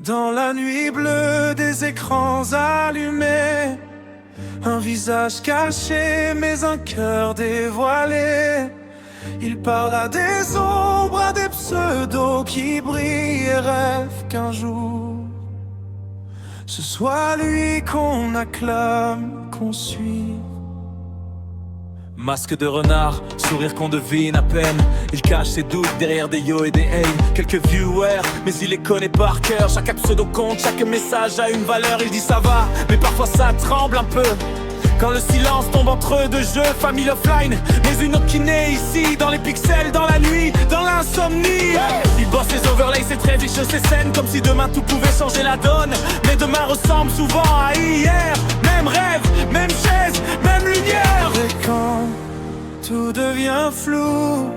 Dans la nuit bleue des écrans allumés, un visage caché mais un cœur dévoilé. Il parle à des ombres, à des pseudos qui brillent et rêvent qu'un jour ce soit lui qu'on acclame, qu'on suit. Masque de renard, sourire qu'on devine à peine. Il cache ses doutes derrière des yo et des hey. Quelques viewers, mais il les connaît par cœur. Chaque pseudo compte, chaque message a une valeur. Il dit ça va, mais parfois ça tremble un peu quand le silence tombe entre deux jeux. Famille offline, mais une autre qui naît ici. Dans les pixels, dans la nuit, dans l'insomnie. Il bosse ses overlays, ses traits, ses scènes. Comme si demain tout pouvait changer la donne. Mais demain ressemble souvent à hier. Même rêve, même chaise, même lumière. Et quand tout devient flou,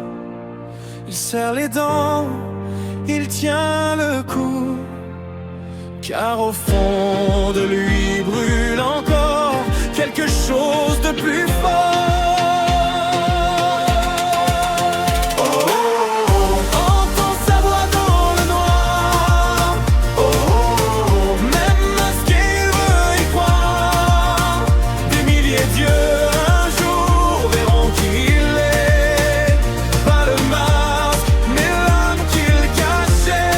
il serre les dents, il tient le coup. Car au fond de lui brûle encore quelque chose de plus fort. Oh, oh, oh. Entends sa voix dans le noir. Oh, oh, oh. Même masqué, il veut y croire. Des milliers d'yeux un jour verront qui il est. Pas le masque, mais l'âme qu'il cachait.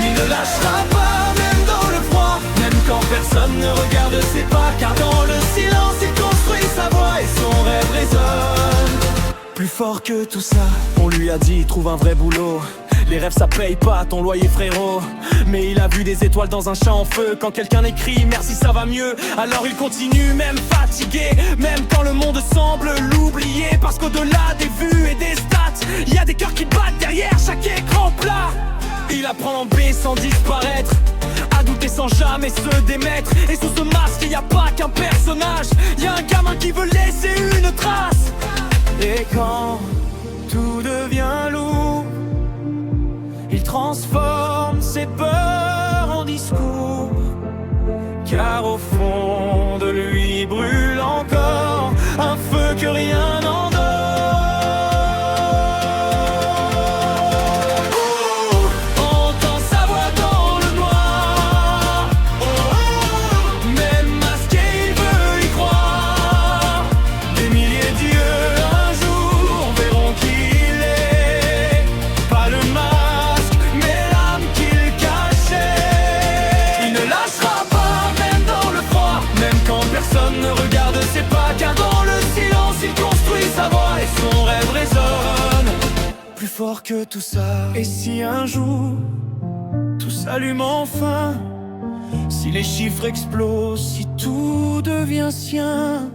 Il ne lâchera pas, même dans le froid, même quand personne ne regarde ses pas. Car dans le silence il construit sa voix et son rêve résonne plus fort que tout ça. On lui a dit trouve un vrai boulot, les rêves ça paye pas ton loyer frérot. Mais il a vu des étoiles dans un champ en feu. Quand quelqu'un écrit merci ça va mieux, alors il continue même fatigué. Même quand le monde semble l'oublier. Parce qu'au-delà des vues et des stats, il y a des cœurs qui battent derrière chaque écran plat. Il apprend en B sans disparaître, à douter sans jamais se démettre. Et sous ce masque y a pas qu'un personnage, y a un gamin qui veut laisser une trace. Et quand tout devient lourd, il transforme ses peurs en discours. Car au fond de lui brûle encore un feu que rien n'endort. Fort que tout ça. Et si un jour tout s'allume enfin, si les chiffres explosent, si tout devient sien,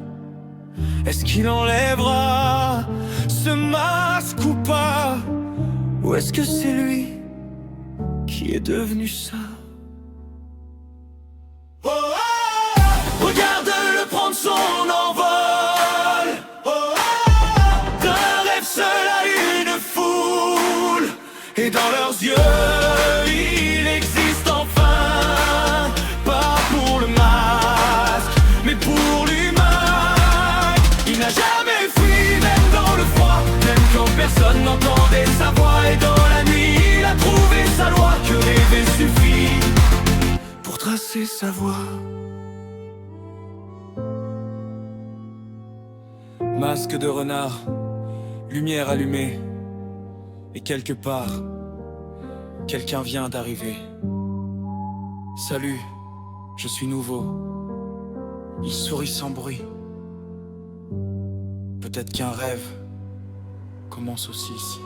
est-ce qu'il enlèvera ce masque ou pas? Ou est-ce que c'est lui qui est devenu ça? Oh, oh, oh. Regarde-le prendre son envol. Et dans leurs yeux, il existe enfin. Pas pour le masque, mais pour l'humain. Il n'a jamais fui, même dans le froid, même quand personne n'entendait sa voix. Et dans la nuit, il a trouvé sa loi. Que rêver suffit pour tracer sa voie. Masque de renard, lumière allumée. Et quelque part, quelqu'un vient d'arriver. Salut, je suis nouveau. Il sourit sans bruit. Peut-être qu'un rêve commence aussi ici.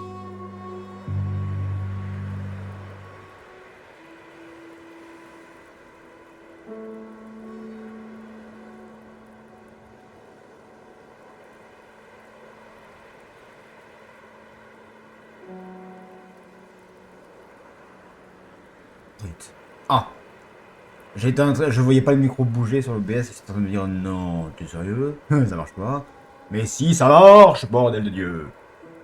Ah, je voyais pas le micro bouger sur le BS, j'étais en train de me dire non, t'es sérieux? Ça marche pas. Mais si, ça marche, bordel de Dieu.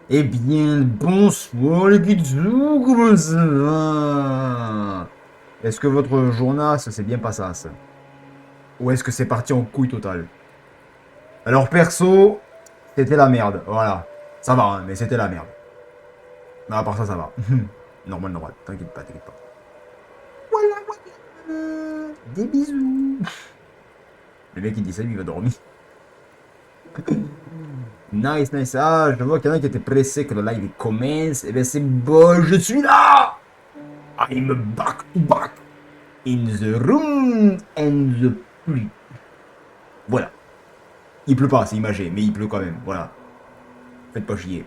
Eh bien, bonsoir les kidzous, comment ça va? Est-ce que votre journée ça s'est bien passé? Ou est-ce que c'est parti en couille totale? Alors perso, c'était la merde, voilà. Ça va, hein, mais c'était la merde. Mais à part ça, ça va. Normal, t'inquiète pas, t'inquiète pas. Voilà. Des bisous. Le mec il dit ça, lui il va dormir. Nice, nice. Ah, je vois qu'il y en a qui étaient pressés que le live commence. Et bien c'est bon, je suis là. I'm back to back. In the room and the pluie. Voilà. Il pleut pas, c'est imagé, mais il pleut quand même. Voilà. Faites pas chier.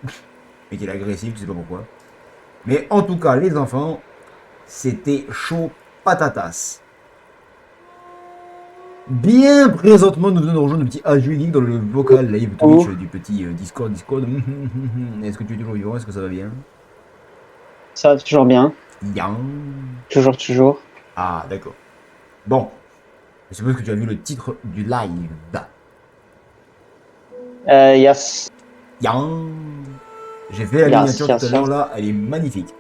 Mais qu'il est agressif, je sais pas pourquoi. Mais en tout cas, les enfants, c'était chaud patatas. Bien présentement, nous venons de rejoindre le petit Ajulik dans le vocal live Twitch Oh, du petit Discord. Est-ce que tu es toujours vivant? Est-ce que ça va bien? ça va toujours bien. Yang. Toujours, toujours. Ah, d'accord. Bon, je suppose que tu as vu le titre du live. Yes, Yang. J'ai fait la yes, miniature tout à yes, l'heure yes. là, elle est magnifique.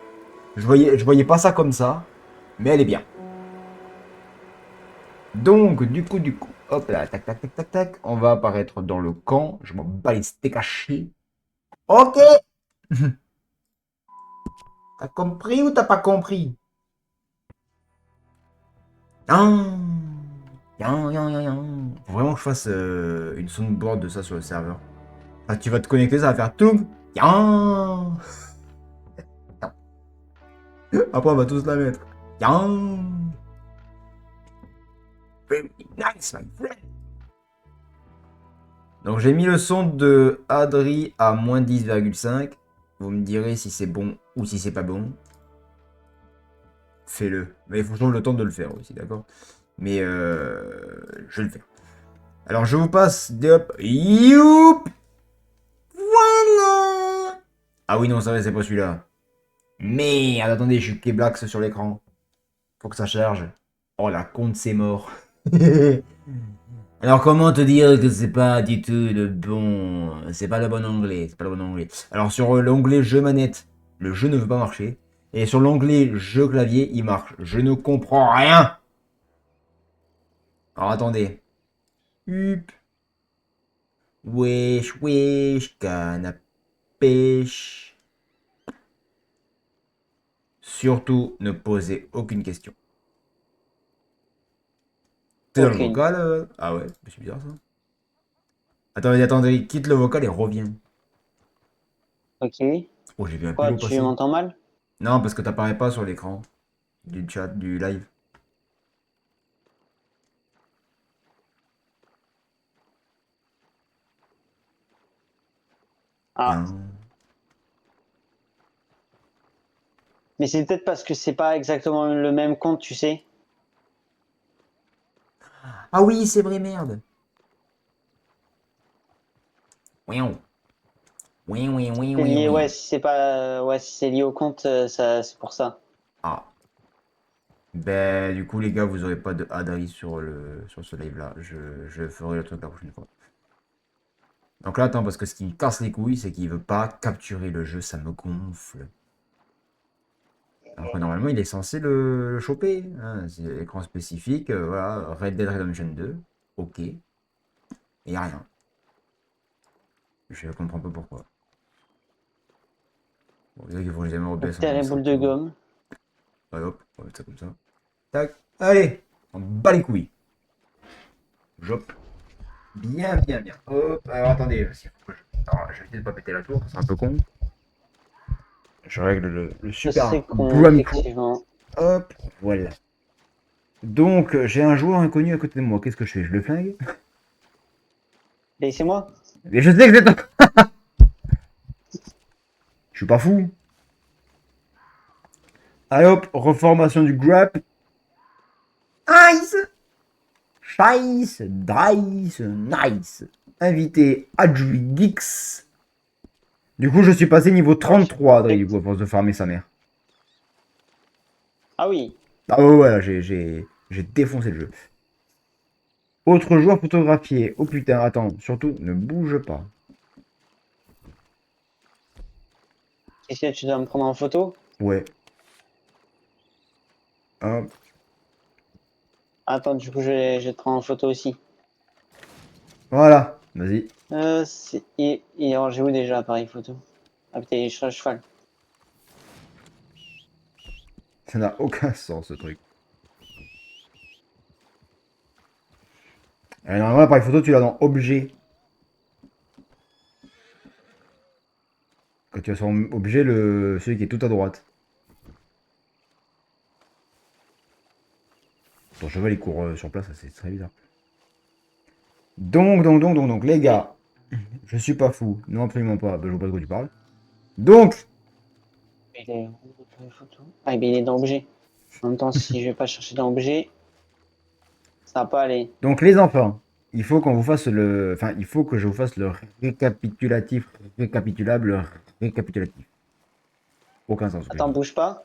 Je voyais pas ça comme ça, mais elle est bien. Donc, du coup, hop là, tac, tac, tac, tac, tac, on va apparaître dans le camp. Je m'en bats les steaks hachés. Ok. T'as compris ou t'as pas compris? Yang. Yang, yang, yang, yang. Faut vraiment que je fasse une soundboard de ça sur le serveur. Ah, tu vas te connecter, ça va faire tout. Yang. Après, on va tous la mettre. Yang. Very nice, my friend. Donc, j'ai mis le son de Adri à moins 10,5. Vous me direz si c'est bon ou si c'est pas bon. Fais-le. Mais il faut toujours le temps de le faire aussi, d'accord? Mais je vais le faire. Alors, je vous passe des hop. Youp. Voilà. Ah oui, non, c'est vrai, c'est pas celui-là. Merde, attendez, je suis Keblax sur l'écran. Faut que ça charge. Oh, la compte, c'est mort. Alors, comment te dire que c'est pas du tout le bon... C'est pas le bon onglet, c'est pas le bon onglet. Alors, sur l'onglet jeu manette, le jeu ne veut pas marcher. Et sur l'onglet jeu clavier, il marche. Je ne comprends rien. Alors, attendez. Hup. Wesh, wesh, canne à pêche. Surtout, ne posez aucune question. T'es dans le Aucune. vocal Ah ouais, c'est bizarre ça. Attendez, attendez, quitte le vocal et reviens. Ok. Oh, j'ai vu un Quoi, pélo tu passer. m'entends mal? Non, parce que t'apparais pas sur l'écran du chat, du live. Ah. Hein. Mais c'est peut-être parce que c'est pas exactement le même compte, tu sais. Ah oui, c'est vrai, merde. Oui, oui, oui, oui, C'est oui, lié, ouais, oui. si c'est pas, ouais, si c'est lié au compte, ça, c'est pour ça. Ah. Ben, du coup, les gars, vous aurez pas de Adri sur ce live-là. Je ferai le truc la prochaine fois. Donc là, attends, parce que ce qui me casse les couilles, c'est qu'il veut pas capturer le jeu, ça me gonfle. Alors que normalement, il est censé le choper. Hein. C'est écran spécifique, voilà, Red Dead Redemption 2. Ok. Et y a rien. Je comprends pas pourquoi. Bon, c'est vrai qu'il faut que je les mette au OBS en Terre et boule de 2050. gomme. Allez hop, on va mettre ça comme ça. Tac. Allez, on bat les couilles. Jop. Bien, bien, bien. Hop, alors attendez. Alors, je vais essayer de pas péter la tour, c'est un peu con. Je règle le super C'est con, bruit micro. effectivement. Hop, voilà. Donc, j'ai un joueur inconnu à côté de moi. Qu'est-ce que je fais? Je le flingue? Et c'est moi? Mais je sais que c'est un... Je suis pas fou. Allez hop, reformation du grab. Ice. Scheiße, Dice, nice. Invité Adjuigix. Du coup, je suis passé niveau 33, Adri, du coup, à force de farmer sa mère. Ah oui. Ah ouais, ouais, j'ai défoncé le jeu. Autre joueur photographié. Oh putain, attends, surtout, ne bouge pas. Qu'est-ce que tu dois me prendre en photo? Ouais. Hop, Attends, du coup, je vais te prendre en photo aussi. voilà, vas-y. Alors, j'ai où déjà l'appareil photo? Ah putain, il est sur le cheval. Ça n'a aucun sens, ce truc. Normalement, l'appareil photo, tu l'as dans objet. Quand tu vas sur objet, celui qui est tout à droite. Ton cheval, il court sur place, c'est très bizarre. Donc, les gars, je suis pas fou. Non, absolument pas. Ben, je vois pas de quoi tu parles. Donc, Il est où, l'appareil photo? Ah, mais il est dans objet. En même temps, si je vais pas chercher dans objet, ça va pas aller. donc les enfants, il faut qu'on vous fasse le... Enfin, il faut que je vous fasse le récapitulatif, récapitulable, récapitulatif. Aucun sens. Ce que je Attends, dis. bouge pas.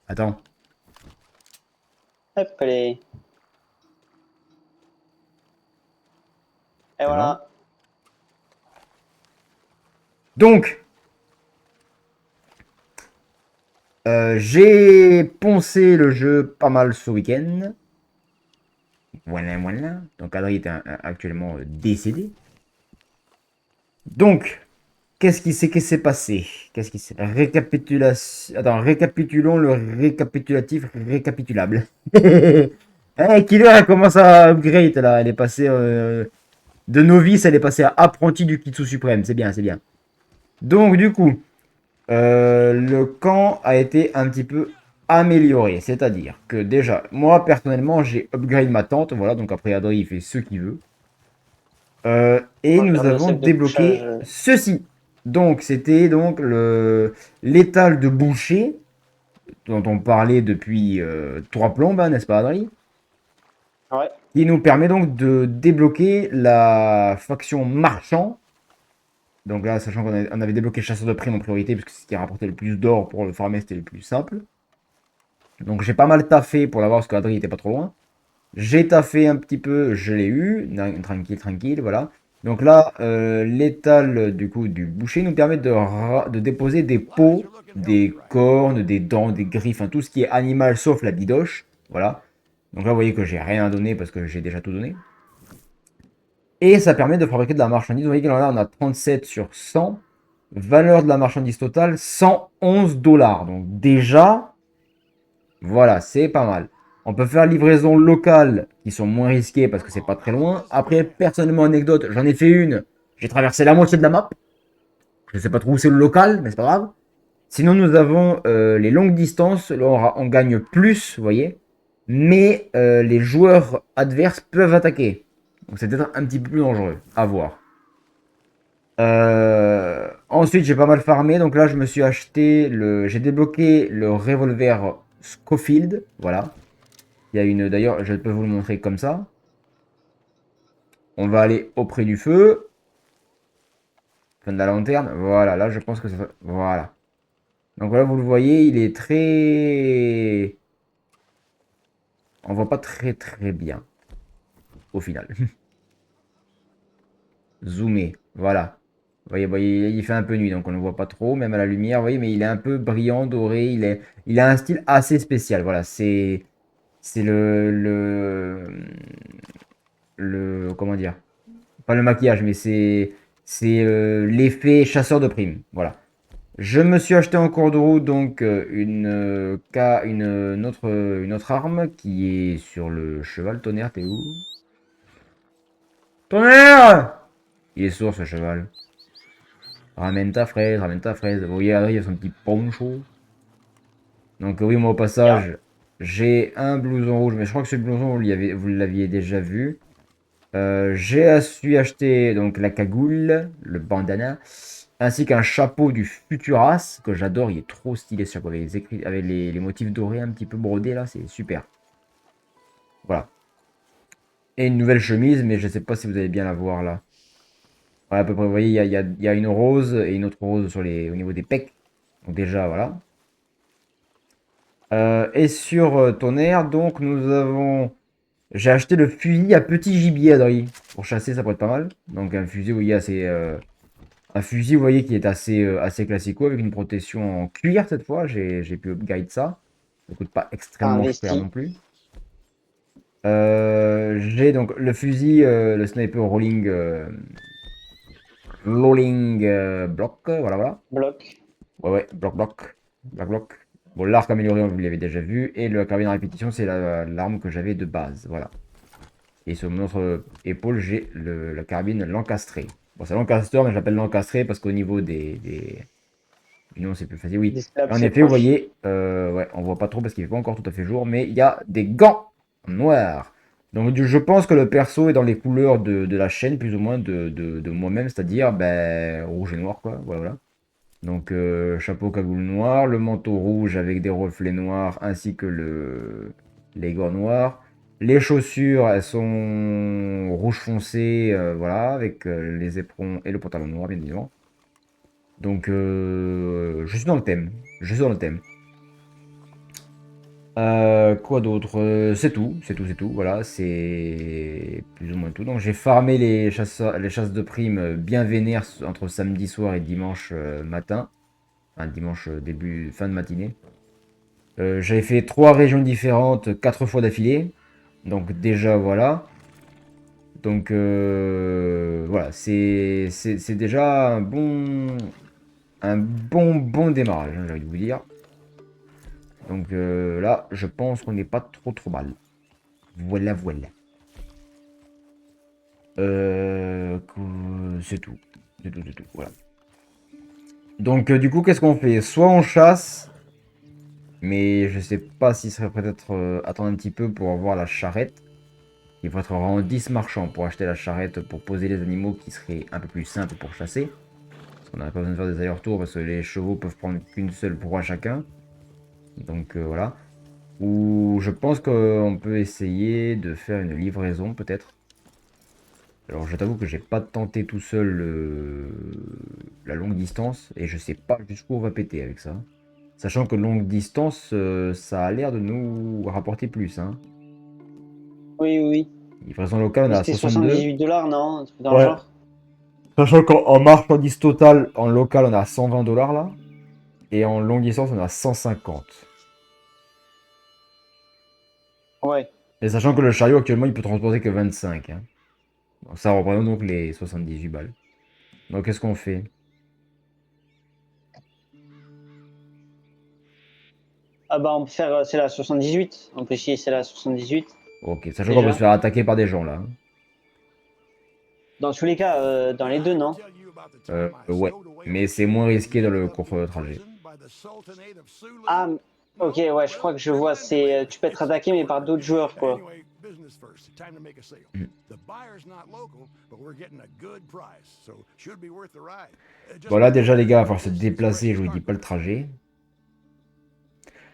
Attends. Hop, allez. Et Attends. voilà. Donc, j'ai poncé le jeu pas mal ce week-end. Voilà. Donc, Adri est actuellement décédé. Donc, qu'est-ce qui s'est passé? Qu'est-ce qui s'est... Récapitulation... Attends, récapitulons le récapitulatif récapitulable. Hey, Killer, elle commence à upgrade, là. Elle est passée de novice, elle est passée à apprenti du Kitsu suprême. C'est bien, c'est bien. Donc, du coup, le camp a été un petit peu amélioré. C'est-à-dire que déjà, moi, personnellement, j'ai upgrade ma tente. Voilà, donc après, Adri, il fait ce qu'il veut. Et nous Regarde le avons sac de couchage. débloqué ceci. Donc, c'était donc l'étal de boucher dont on parlait depuis 3 plombes, hein, n'est-ce pas, Adri? Ouais. Qui nous permet donc de débloquer la faction marchand. Donc là, sachant qu'on avait débloqué chasseur de primes en priorité, parce que c'est ce qui rapportait le plus d'or pour le farmer, c'était le plus simple. Donc j'ai pas mal taffé pour l'avoir, parce qu'Adri était pas trop loin. J'ai taffé un petit peu, je l'ai eu, tranquille, voilà. Donc là, l'étal du coup du boucher nous permet de déposer des peaux, des cornes, des dents, des griffes, hein, tout ce qui est animal sauf la bidoche, voilà. Donc là, vous voyez que j'ai rien à donner parce que j'ai déjà tout donné. Et ça permet de fabriquer de la marchandise. Vous voyez que là, on a 37 sur 100. Valeur de la marchandise totale, 111 $. Donc déjà, voilà, c'est pas mal. On peut faire livraison locale qui sont moins risquées parce que c'est pas très loin. Après, personnellement, anecdote, j'en ai fait une. J'ai traversé la moitié de la map. Je sais pas trop où c'est le local, mais c'est pas grave. Sinon, nous avons les longues distances. Là, on gagne plus, vous voyez. Mais les joueurs adverses peuvent attaquer. Donc c'est peut-être un petit peu plus dangereux. À voir. Ensuite, j'ai pas mal farmé. Donc là, je me suis acheté j'ai débloqué le revolver Scofield. Voilà. Il y a une. D'ailleurs, je peux vous le montrer comme ça. On va aller auprès du feu. Fin de la lanterne. Voilà. Là, je pense que ça. Voilà. Donc là, vous le voyez, il est très. On voit pas très très bien. Au final. Zoomer. Voilà. Vous voyez, il fait un peu nuit, donc on ne le voit pas trop, même à la lumière, vous voyez, mais il est un peu brillant, doré, il a un style assez spécial, voilà, c'est comment dire, pas le maquillage, mais c'est l'effet chasseur de primes, voilà. Je me suis acheté en cours de route, donc une autre arme qui est sur le cheval. Tonnerre, t'es où? Tonnerre! Il est sourd ce cheval. Ramène ta fraise, ramène ta fraise. Vous voyez, il y a son petit poncho. Donc oui, moi au passage, j'ai un blouson rouge, mais je crois que ce blouson, vous l'aviez déjà vu. J'ai su acheter donc la cagoule, le bandana, ainsi qu'un chapeau du Futuras, que j'adore, il est trop stylé ce chapeau, avec les motifs dorés un petit peu brodés là, c'est super. Voilà. Et une nouvelle chemise, mais je sais pas si vous allez bien la voir là. Ouais, à peu près, vous voyez, il y a une rose et une autre rose au niveau des pecs. Donc déjà, voilà. Et sur Tonnerre, donc, nous avons... J'ai acheté le fusil à petit gibier, Adri. Pour chasser, ça pourrait être pas mal. Donc un fusil, vous voyez, un fusil, vous voyez, qui est assez classico, avec une protection en cuir, cette fois. J'ai pu upgrade ça. Ça coûte pas extrêmement cher Investi. non plus. J'ai donc le fusil, le sniper rolling block, voilà. Bloc. Ouais, bloc. Bon, l'arc amélioré, vous l'avez déjà vu. Et le carabine à répétition, c'est l'arme que j'avais de base. Voilà. Et sur mon autre épaule, j'ai la carabine Lancastré. Bon, c'est Lancaster, mais j'appelle Lancastré parce qu'au niveau du nom, c'est plus facile. Oui. Des slabs, En c'est effet, vous proche. voyez, ouais, on voit pas trop parce qu'il fait pas encore tout à fait jour, mais il y a des gants noirs. Donc, je pense que le perso est dans les couleurs de la chaîne, plus ou moins, de moi-même, c'est-à-dire ben, rouge et noir, quoi. Voilà, voilà. Donc, chapeau cagoule noir, le manteau rouge avec des reflets noirs, ainsi que les gants noirs. Les chaussures, elles sont rouge foncé, voilà, avec les éperons et le pantalon noir, bien évidemment. Donc, je suis dans le thème. Je suis dans le thème. Quoi d'autre? C'est tout, c'est tout, c'est tout. Voilà, c'est plus ou moins tout. Donc, j'ai farmé les chasses de primes bien vénères entre samedi soir et dimanche matin. Enfin, dimanche fin de matinée. J'avais fait 3 régions différentes 4 fois d'affilée. Donc, déjà, voilà. Donc, voilà, c'est déjà un bon démarrage, hein, j'ai envie de vous dire. Donc là, je pense qu'on n'est pas trop mal. Voilà, voilà. C'est tout. C'est tout, voilà. Donc du coup, qu'est-ce qu'on fait? Soit on chasse, mais je sais pas s'il serait peut-être attendre un petit peu pour avoir la charrette. Il faut être vraiment 10 marchands pour acheter la charrette pour poser les animaux qui seraient un peu plus simples pour chasser. Parce qu'on n'aurait pas besoin de faire des allers-retours parce que les chevaux peuvent prendre qu'une seule proie chacun. Donc voilà. Ou je pense qu'on peut essayer de faire une livraison peut-être. Alors je t'avoue que j'ai pas tenté tout seul la longue distance et je sais pas jusqu'où on va péter avec ça. Sachant que longue distance, ça a l'air de nous rapporter plus, hein. Oui, oui, oui. Livraison locale, on Mais est à c'était 62. 78 $, non? Un truc dans le Ouais. genre. Sachant qu'en marchandise totale, en local, on est à 120 $ là. Et en longue distance, on est à 150. Ouais. Et sachant que le chariot actuellement, il peut transporter que 25, hein. Donc, ça représente donc les 78 balles. Donc qu'est-ce qu'on fait? Ah bah, on peut faire c'est la 78. On peut essayer c'est la 78. Ok, sachant qu'on peut se Déjà. faire attaquer par des gens là, hein. Dans tous les cas, dans les deux, non? Ouais, mais c'est moins risqué dans le court trajet. Ah, ok, ouais, je crois que je vois. C'est tu peux être attaqué, mais par d'autres joueurs, quoi. Mm. Bon là déjà les gars, il va falloir se déplacer, je vous dis pas le trajet.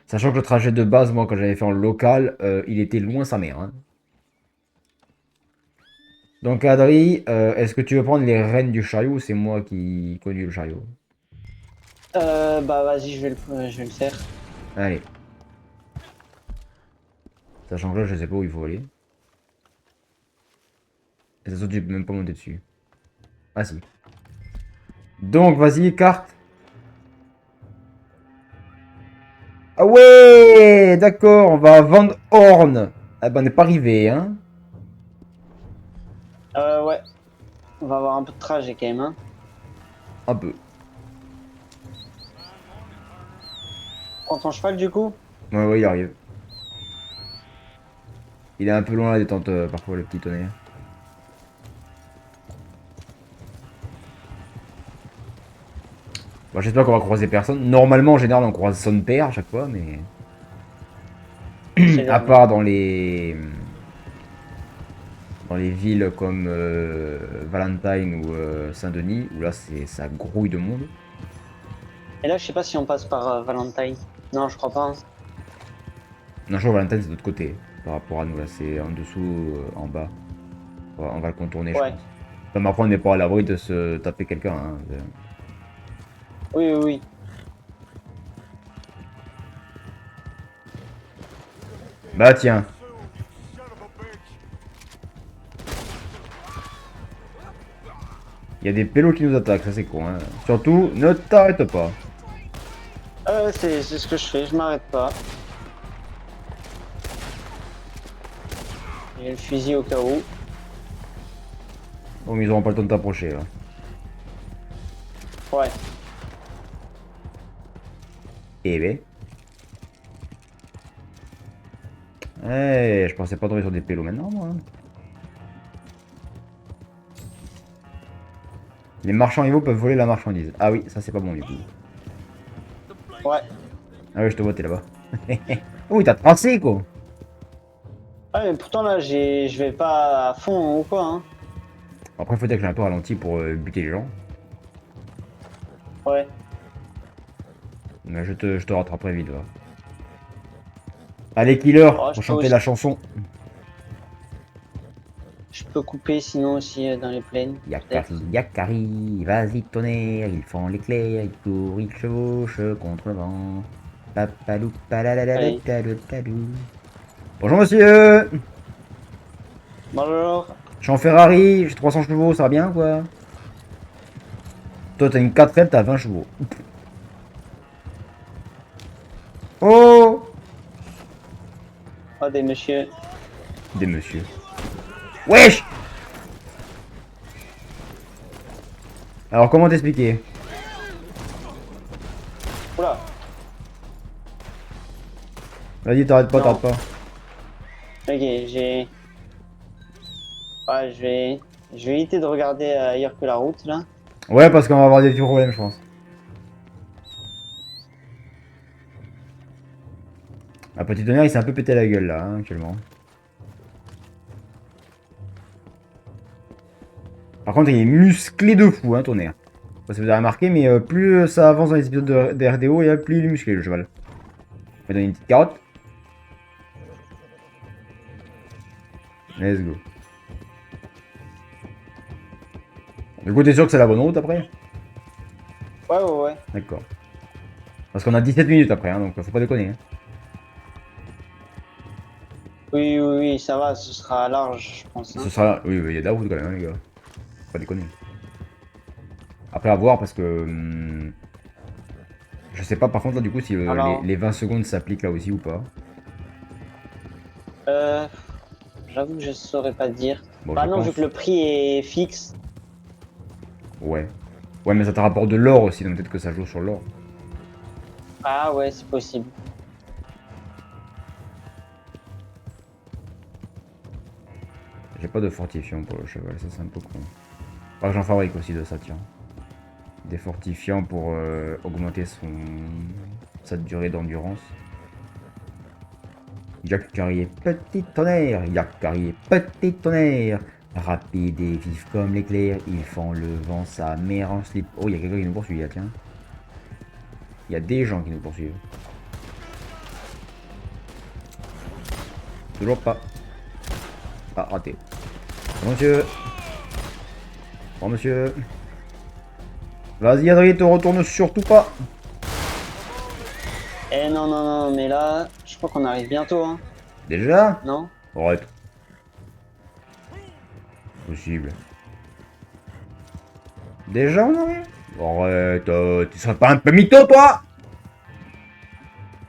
Sachant que le trajet de base, moi quand j'avais fait en local, il était loin sa mère, hein. Donc Adri, est-ce que tu veux prendre les rênes du chariot ou c'est moi qui conduis le chariot? Bah, vas-y, je vais le faire. Allez. Sachant que là, je sais pas où il faut aller. Et ça se trouve, tu peux même pas monter dessus. Ah si. Donc, vas-y, carte. Ah ouais, d'accord, on va à Van Horn. Ah ben, on n'est pas arrivé, hein. Ouais, on va avoir un peu de trajet quand même, hein. Un peu. Prends ton cheval, du coup. Ouais, ouais, il arrive. Il est un peu loin la détente, parfois, le petit tonnerre. Bon, j'espère qu'on va croiser personne. Normalement, en général, on croise son père à chaque fois, mais... C'est À jamais. part dans les villes comme Valentine ou Saint-Denis, où là, ça grouille de monde. Et là, je sais pas si on passe par Valentine. Non, je crois pas, hein. Non, je crois que Valentine, c'est de l'autre côté, par rapport à nous, là, c'est en dessous, en bas. On va le contourner, je Ouais. pense. Enfin, mais après, on n'est pas à l'abri de se taper quelqu'un, hein. Oui, oui, oui. Bah tiens. Il y a des pélos qui nous attaquent, ça c'est con, hein. Surtout, ne t'arrête pas. C'est ce que je fais, je m'arrête pas. J'ai le fusil au cas où. Bon, mais ils auront pas le temps de t'approcher, là. Ouais. Eh ben. Eh, je pensais pas tomber sur des pélos maintenant, moi, hein. Les marchands rivaux peuvent voler la marchandise. Ah oui, ça c'est pas bon du coup. Ouais. Ah oui, je te vois, t'es là-bas. Oh, il t'a tracé quoi. Ah, mais pourtant là, je vais pas à fond ou quoi, hein. Après, faut dire que j'ai un peu ralenti pour buter les gens. Ouais. Mais je te rattraperai vite, va. Allez, killer, Oh, pour chanter la chanson. je peux couper sinon aussi dans les plaines. Peut-être. Yakari, Yakari, vas-y tonnerre, ils font l'éclair, ils courent, ils chevauchent contre le vent. Papalou, Allez. palalalalalalalalou. Bonjour monsieur. Bonjour. Je suis en Ferrari, j'ai 300 chevaux, ça va bien quoi? Toi t'as une 4L, t'as 20 chevaux. Oh! Oh, des messieurs. Des messieurs. Wesh! Alors comment t'expliquer? Oula. Vas-y, t'arrêtes pas, Non. t'arrêtes pas. Ok, j'ai. Ouais, je vais éviter de regarder ailleurs que la route là. Ouais, parce qu'on va avoir des petits problèmes, je pense. Ma petite tonnerre, il s'est un peu pété la gueule là, hein, actuellement. Par contre, il est musclé de fou, hein, tonnerre. Je sais pas si vous avez remarqué, mais plus ça avance dans les épisodes de RDO, et plus il est musclé le cheval. On va donner une petite carotte. Let's go. Du coup, t'es sûr que c'est la bonne route après? Ouais, ouais, ouais. D'accord. Parce qu'on a 17 minutes après, hein, donc faut pas déconner. Hein. Oui, oui, oui, ça va, ce sera large, je pense, hein. Ce sera... Oui, il y a de la route quand même, hein, les gars. Faut pas déconner. Après, à voir, parce que... je sais pas, par contre, là, du coup, si Alors, les 20 secondes s'appliquent là aussi ou pas. euh, j'avoue que je saurais pas dire. Bon, Bah je non, pense. vu que le prix est fixe. Ouais. Ouais, mais ça te rapporte de l'or aussi, donc peut-être que ça joue sur l'or. Ah ouais, c'est possible. J'ai pas de fortifiant pour le cheval, ça c'est un peu con. Faudra que j'en fabrique aussi de ça, tiens. Des fortifiants pour augmenter sa durée d'endurance. Yakari petit tonnerre, Yakari petit tonnerre. Rapide et vif comme l'éclair, ils font le vent sa mère en slip. Oh, il y a quelqu'un qui nous poursuit là, tiens. Il y a des gens qui nous poursuivent. Toujours pas. Ah, raté. Bon, monsieur. Bon, monsieur. Vas-y, Adrien, te retourne surtout pas. Eh non, non, non, mais là, je crois qu'on arrive bientôt, hein. Déjà? Non? Arrête. Possible. Déjà, on arrive? Arrête, tu serais pas un peu mytho, toi?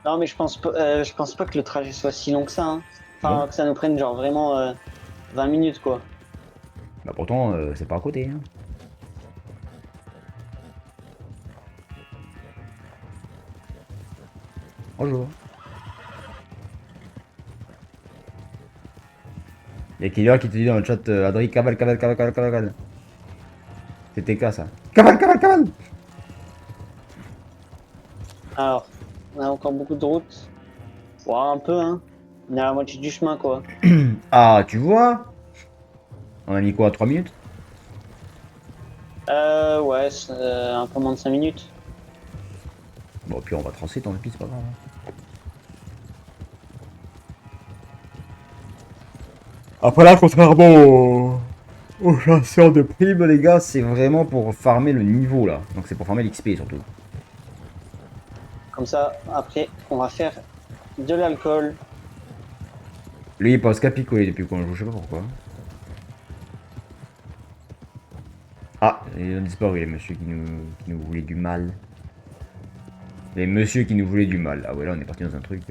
Non, mais je pense pas que le trajet soit si long que ça, hein. Enfin, Bon. que ça nous prenne genre vraiment 20 minutes, quoi. Bah pourtant, c'est pas à côté, hein. Bonjour. Il y a Killer qui te dit dans le chat, Adri, cavale, cavale, cavale, cavale, cavale, cavale. C'est TK ça. Cavale, cavale, cavale! Alors, on a encore beaucoup de route. Ouais, un peu, hein. On est à la moitié du chemin, quoi. Ah, tu vois? On a mis quoi, 3 minutes? Ouais, c'est, un peu moins de 5 minutes. Bon, puis on va tracer, tant pis, c'est pas grave. Après là, contrairement aux chasseurs de primes, les gars, c'est vraiment pour farmer le niveau là. Donc c'est pour farmer l'XP surtout. Comme ça, après, on va faire de l'alcool. Lui, il pense qu'à picoler depuis qu'on joue, je sais pas pourquoi. Ah, ils ont disparu les messieurs qui nous voulaient du mal. Les messieurs qui nous voulaient du mal. Ah ouais, là on est parti dans un truc.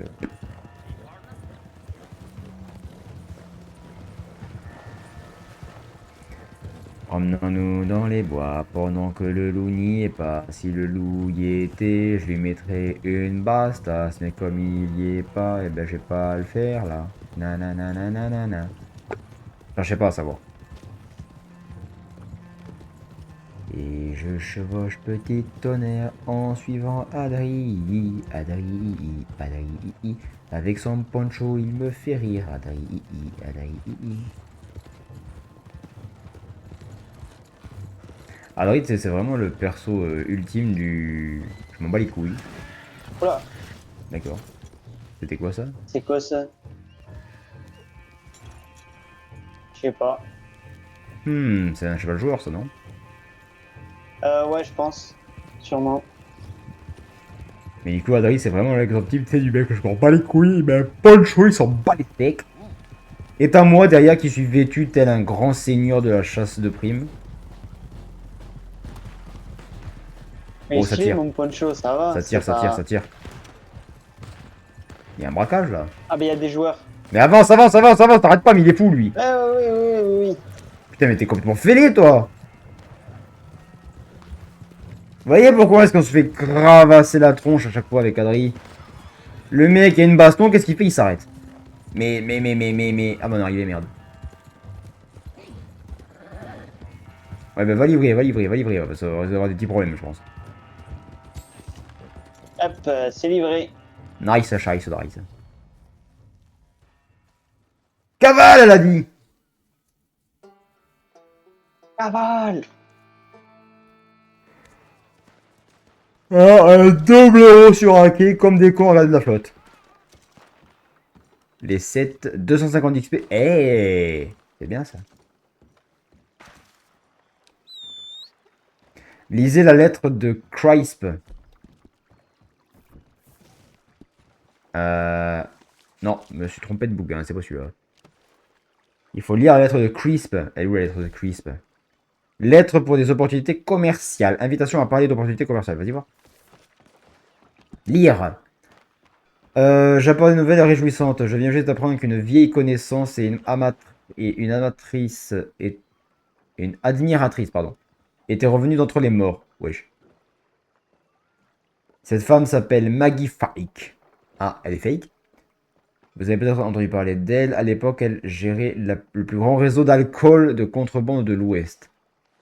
Promenons-nous dans les bois pendant que le loup n'y est pas. Si le loup y était, je lui mettrais une bastasse. Mais comme il y est pas, eh ben je vais pas le faire là. Nananananana. Enfin, je sais pas à savoir. Et je chevauche petit tonnerre en suivant Adri, Adri, Adri. Avec son poncho, il me fait rire, Adri, Adri. Adri, c'est vraiment le perso ultime du... Je m'en bats les couilles. Oula, D'accord. C'était quoi ça? c'est quoi ça? Je sais pas. C'est un cheval joueur ça, non? Ouais, je pense. Sûrement. Mais du coup, Adri, c'est vraiment l'exemple type, tu sais, du mec que je m'en bats les couilles, mais Poncho, il s'en bat les steaks. Et à moi, derrière, qui suis vêtu tel un grand seigneur de la chasse de primes. Mais Oh, ça si, tire. mon poncho, ça va. Ça tire, c'est ça pas- tire, ça tire. Il y a un braquage, là. Ah, bah, il y a des joueurs. Mais avance, avance, avance, avance, t'arrêtes pas, mais il est fou, lui. Ouais, oui, oui, oui, oui. Putain, mais t'es complètement fêlé, toi. Vous voyez pourquoi est-ce qu'on se fait gravasser la tronche à chaque fois avec Adri? Le mec a une baston, qu'est-ce qu'il fait? Il s'arrête. Mais... Ah, bon, arrivé, merde. Ouais, bah va livrer, va livrer, va livrer. Ça va avoir des petits problèmes, je pense. Hop, c'est livré. Nice, nice, nice. Cavale, elle a dit. Cavale. Ah, un double euro sur hacké comme des cons à de la flotte. Les 7, 250 XP. Eh, c'est bien ça. Lisez la lettre de Crisp. Non, je me suis trompé de bouquin, c'est pas celui-là. Il faut lire la lettre de Crisp. Elle est où la lettre de Crisp? Lettre pour des opportunités commerciales. Invitation à parler d'opportunités commerciales. Vas-y voir. Lire. J'apporte des nouvelles réjouissantes. Je viens juste d'apprendre qu'une vieille connaissance et une amatrice et une admiratrice, pardon, étaient revenues d'entre les morts. Wesh. Cette femme s'appelle Maggie Fake. Ah, elle est fake? Vous avez peut-être entendu parler d'elle. À l'époque, elle gérait le plus grand réseau d'alcool de contrebande de l'Ouest.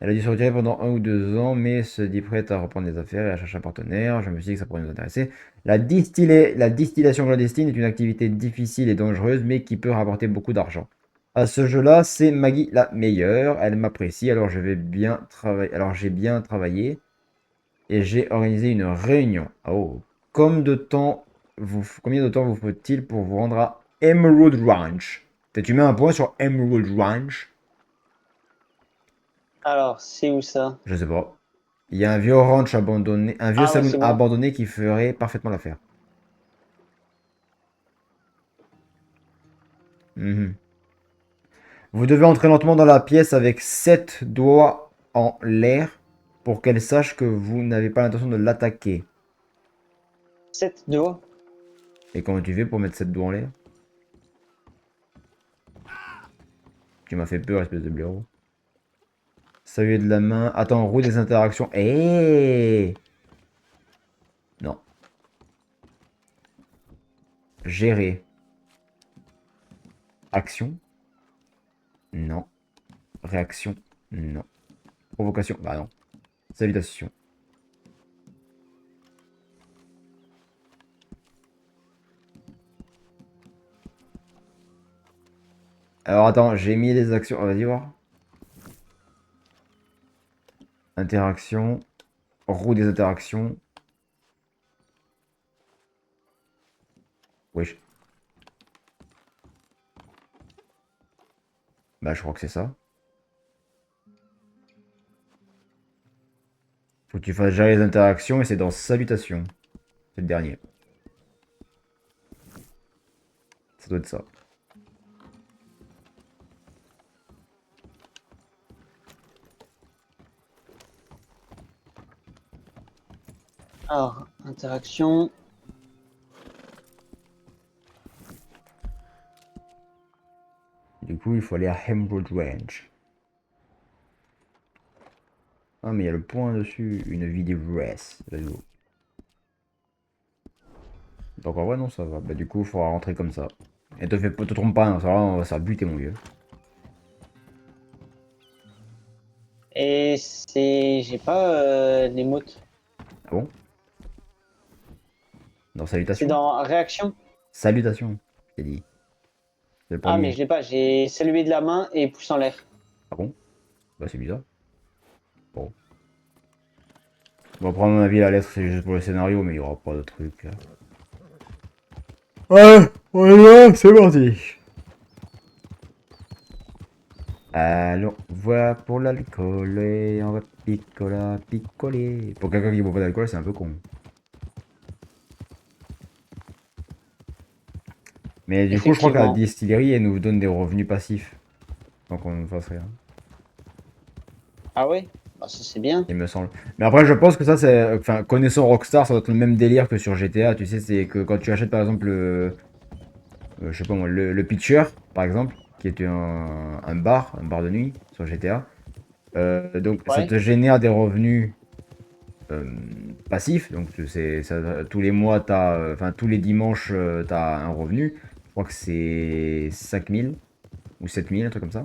Elle a dû se retirer pendant 1 ou 2 ans, mais se dit prête à reprendre les affaires et à chercher un partenaire. Je me suis dit que ça pourrait nous intéresser. La distillation clandestine est une activité difficile et dangereuse, mais qui peut rapporter beaucoup d'argent. À ce jeu-là, c'est Maggie la meilleure. Elle m'apprécie, alors je vais bien travailler. Alors j'ai bien travaillé et j'ai organisé une réunion. Oh, combien de temps vous faut-il pour vous rendre à Emerald Ranch? Tu mets un point sur Emerald Ranch? Alors, c'est où ça? Je sais pas. Il y a un vieux ranch abandonné, un vieux Ah ouais, saloon c'est bon. abandonné qui ferait parfaitement l'affaire. Mhm. Vous devez entrer lentement dans la pièce avec 7 doigts en l'air pour qu'elle sache que vous n'avez pas l'intention de l'attaquer. 7 doigts. Et comment tu fais pour mettre 7 doigts en l'air? Tu m'as fait peur, espèce de blaireau. Saluer de la main. Attends, roue des interactions. Eh non. Gérer. Action. Non. Réaction. Non. Provocation. Bah non. Salutation. Alors attends, j'ai mis les actions. Vas-y voir. Interaction. Roue des interactions. Wesh. Bah je crois que c'est ça. Faut que tu fasses gérer les interactions et c'est dans salutation. C'est le dernier. Ça doit être ça. Alors, interaction. Du coup, il faut aller à Emerald Ranch. Ah, mais il y a le point dessus. Une vidéo race. Let's go. Donc en vrai, non, ça va. Bah, du coup, il faudra rentrer comme ça. Et te trompe pas, hein, ça va buter, mon vieux. Et c'est... J'ai pas l'émote. Ah bon? Dans C'est Salutations? dans réaction. Salutations, j'ai dit. C'est le Ah, mais premier. je l'ai pas. J'ai salué de la main et pouce en l'air. Ah bon? Bah c'est bizarre. Bon. Bon, après, à mon avis, la lettre, c'est juste pour le scénario, mais il y aura pas de truc. Là. Ouais, voilà, c'est parti. Alors, voilà pour l'alcool, et on va picoler. Pour quelqu'un qui boit pas d'alcool, c'est un peu con. Mais du coup, je crois que la Effectivement. distillerie, elle nous donne des revenus passifs. Donc on ne fasse rien, Ah ouais? Bah, ça c'est bien. il me semble. Mais après, je pense que ça, c'est. Enfin, connaissant Rockstar, ça doit être le même délire que sur GTA. Tu sais, c'est que quand tu achètes par exemple je sais pas moi, le Pitcher, par exemple, qui est un bar de nuit sur GTA. Donc ça Ouais. te génère des revenus euh, passifs. Donc tous les mois, enfin tous les dimanches, tu as un revenu. Je crois que c'est 5000 ou 7000, un truc comme ça.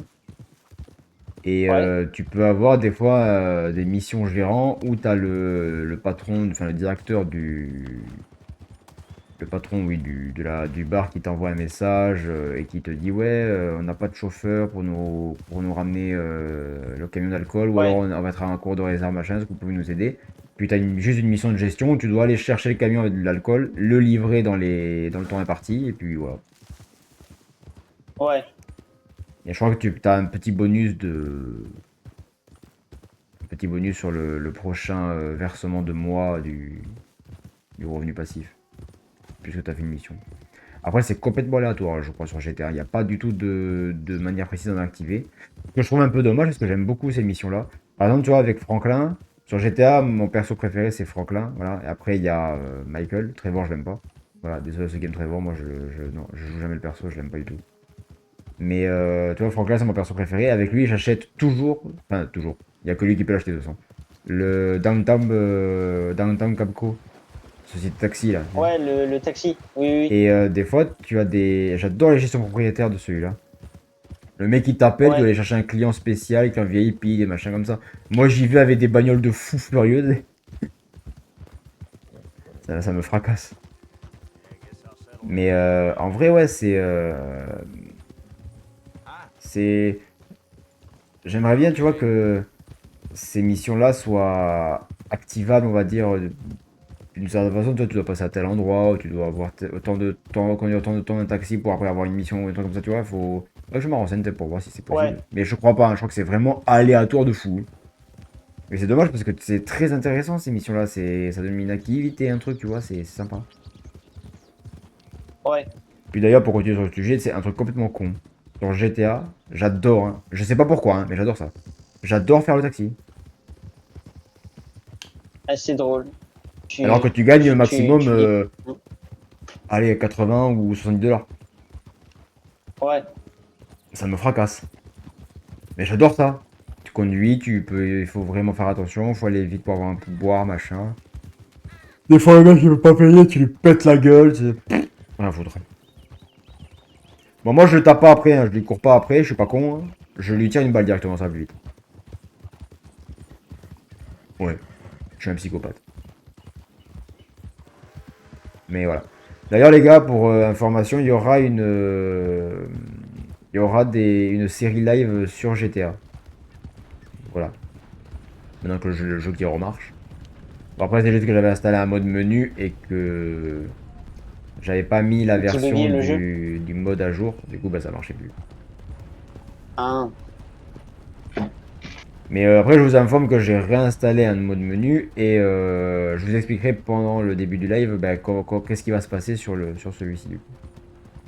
Et Ouais. tu peux avoir des fois des missions gérants où tu as le patron, enfin le directeur le patron, oui, du bar qui t'envoie un message et qui te dit ouais, on n'a pas de chauffeur pour nous ramener le camion d'alcool ou alors Ouais. on va être à un cours de réserve machin, est-ce que vous pouvez nous aider? Puis tu as juste une mission de gestion où tu dois aller chercher le camion avec de l'alcool, le livrer dans le temps imparti et puis voilà. Ouais. Et je crois que tu as un petit bonus sur le prochain versement de mois du revenu passif, puisque tu as fait une mission. Après, c'est complètement aléatoire, je crois, sur GTA. Il n'y a pas du tout de manière précise d'en activer. Ce que je trouve un peu dommage, parce que j'aime beaucoup ces missions-là. Par exemple, tu vois, avec Franklin, sur GTA, mon perso préféré, c'est Franklin. Voilà. Et après, il y a Michael. Trevor, je l'aime pas. Voilà, désolé ceux qui aiment Trevor, moi, non, je joue jamais le perso, je l'aime pas du tout. Mais tu vois, Franklin, c'est mon perso préféré. Avec lui, j'achète toujours. Enfin, toujours. Il n'y a que lui qui peut l'acheter, de toute façon. Le Downtown Capco. Société de taxi, là. Ouais, le taxi. Oui, oui, oui. Et des fois, tu as des. J'adore les gestions propriétaires de celui-là. Le mec il t'appelle, tu dois Ouais. aller chercher un client spécial avec un VIP, des machins comme ça. Moi j'y vais avec des bagnoles de fous furieux. Ça me fracasse. Mais en vrai, ouais, c'est. J'aimerais bien, tu vois, que ces missions-là soient activables, on va dire, d'une certaine façon. Toi, tu dois passer à tel endroit, ou tu dois avoir autant de temps, conduire autant de temps un taxi pour après avoir une mission ou un truc comme ça, tu vois. Faut. Ouais, je me renseigne peut-être pour voir si c'est Ouais. possible. Mais je crois pas, hein, je crois que c'est vraiment aléatoire de fou. Mais c'est dommage parce que c'est très intéressant ces missions-là. Ça donne une activité, un truc, tu vois, c'est sympa. Ouais. Puis d'ailleurs, pour continuer sur le sujet, c'est un truc complètement con. Sur GTA, j'adore, hein. Je sais pas pourquoi, hein, mais j'adore ça. J'adore faire le taxi. Ah, c'est drôle. Alors que tu gagnes au maximum, Tu dis. allez, 80 ou 70 $. Ouais. Ça me fracasse. Mais j'adore ça. Tu conduis, il faut vraiment faire attention, il faut aller vite pour avoir un pouvoir, machin. Des fois, le mec il veut pas payer, tu lui pètes la gueule, c'est. Rien à foutre. Bon, moi je le tape pas après, hein, je lui cours pas après, je suis pas con. Hein. Je lui tire une balle directement, ça va plus vite. Ouais, je suis un psychopathe. Mais voilà. D'ailleurs, les gars, pour information, il y aura une série live sur GTA. Voilà. Maintenant que le jeu qui remarche. Bon, après, c'est juste que j'avais installé un mode menu et que j'avais pas mis la Qui version buguait le jeu. du mode à jour. Du coup, bah, ça marchait plus. Ah. Mais après, je vous informe que j'ai réinstallé un mode menu et je vous expliquerai pendant le début du live bah, qu'est-ce qui va se passer sur celui-ci. Du coup.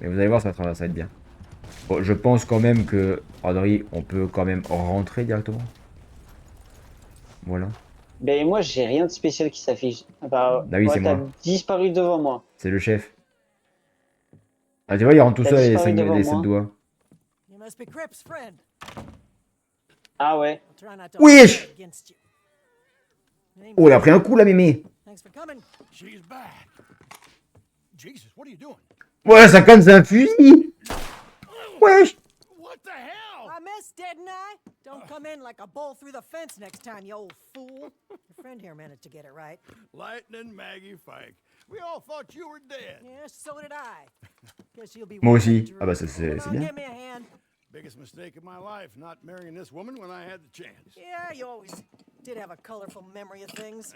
Mais vous allez voir, ça va être bien. Bon, je pense quand même que, Audrey, on peut quand même rentrer directement. Voilà. Ben moi, j'ai rien de spécial qui s'affiche. Ah bah, Ah oui, ouais, c'est t'as moi. disparu devant moi. C'est le chef. Ah, tu vois, il rentre tout T'as seul les, disparu devant les 7 moi. doigts. You must be Crip's friend. Ah ouais. I'll try not to Wesh! hold it against you. Name's Oh, il a pris un coup, la mémé. Thanks for coming. She's back. Jesus, what are you doing? Ouais, ça canne, c'est un fusil. Wesh! What the hell? I missed didn't I? Don't come in like a bull through the fence next time, you old fool. Your friend here managed to get it right. Lightning Maggie Fike. We all thought you were dead. Yeah, so did I. Guess you'll be Moi waiting aussi. to Ah bah Jerusalem. c'est Come on, bien. give me a hand. Biggest mistake of my life, not marrying this woman when I had the chance. Yeah, you always did have a colorful memory of things.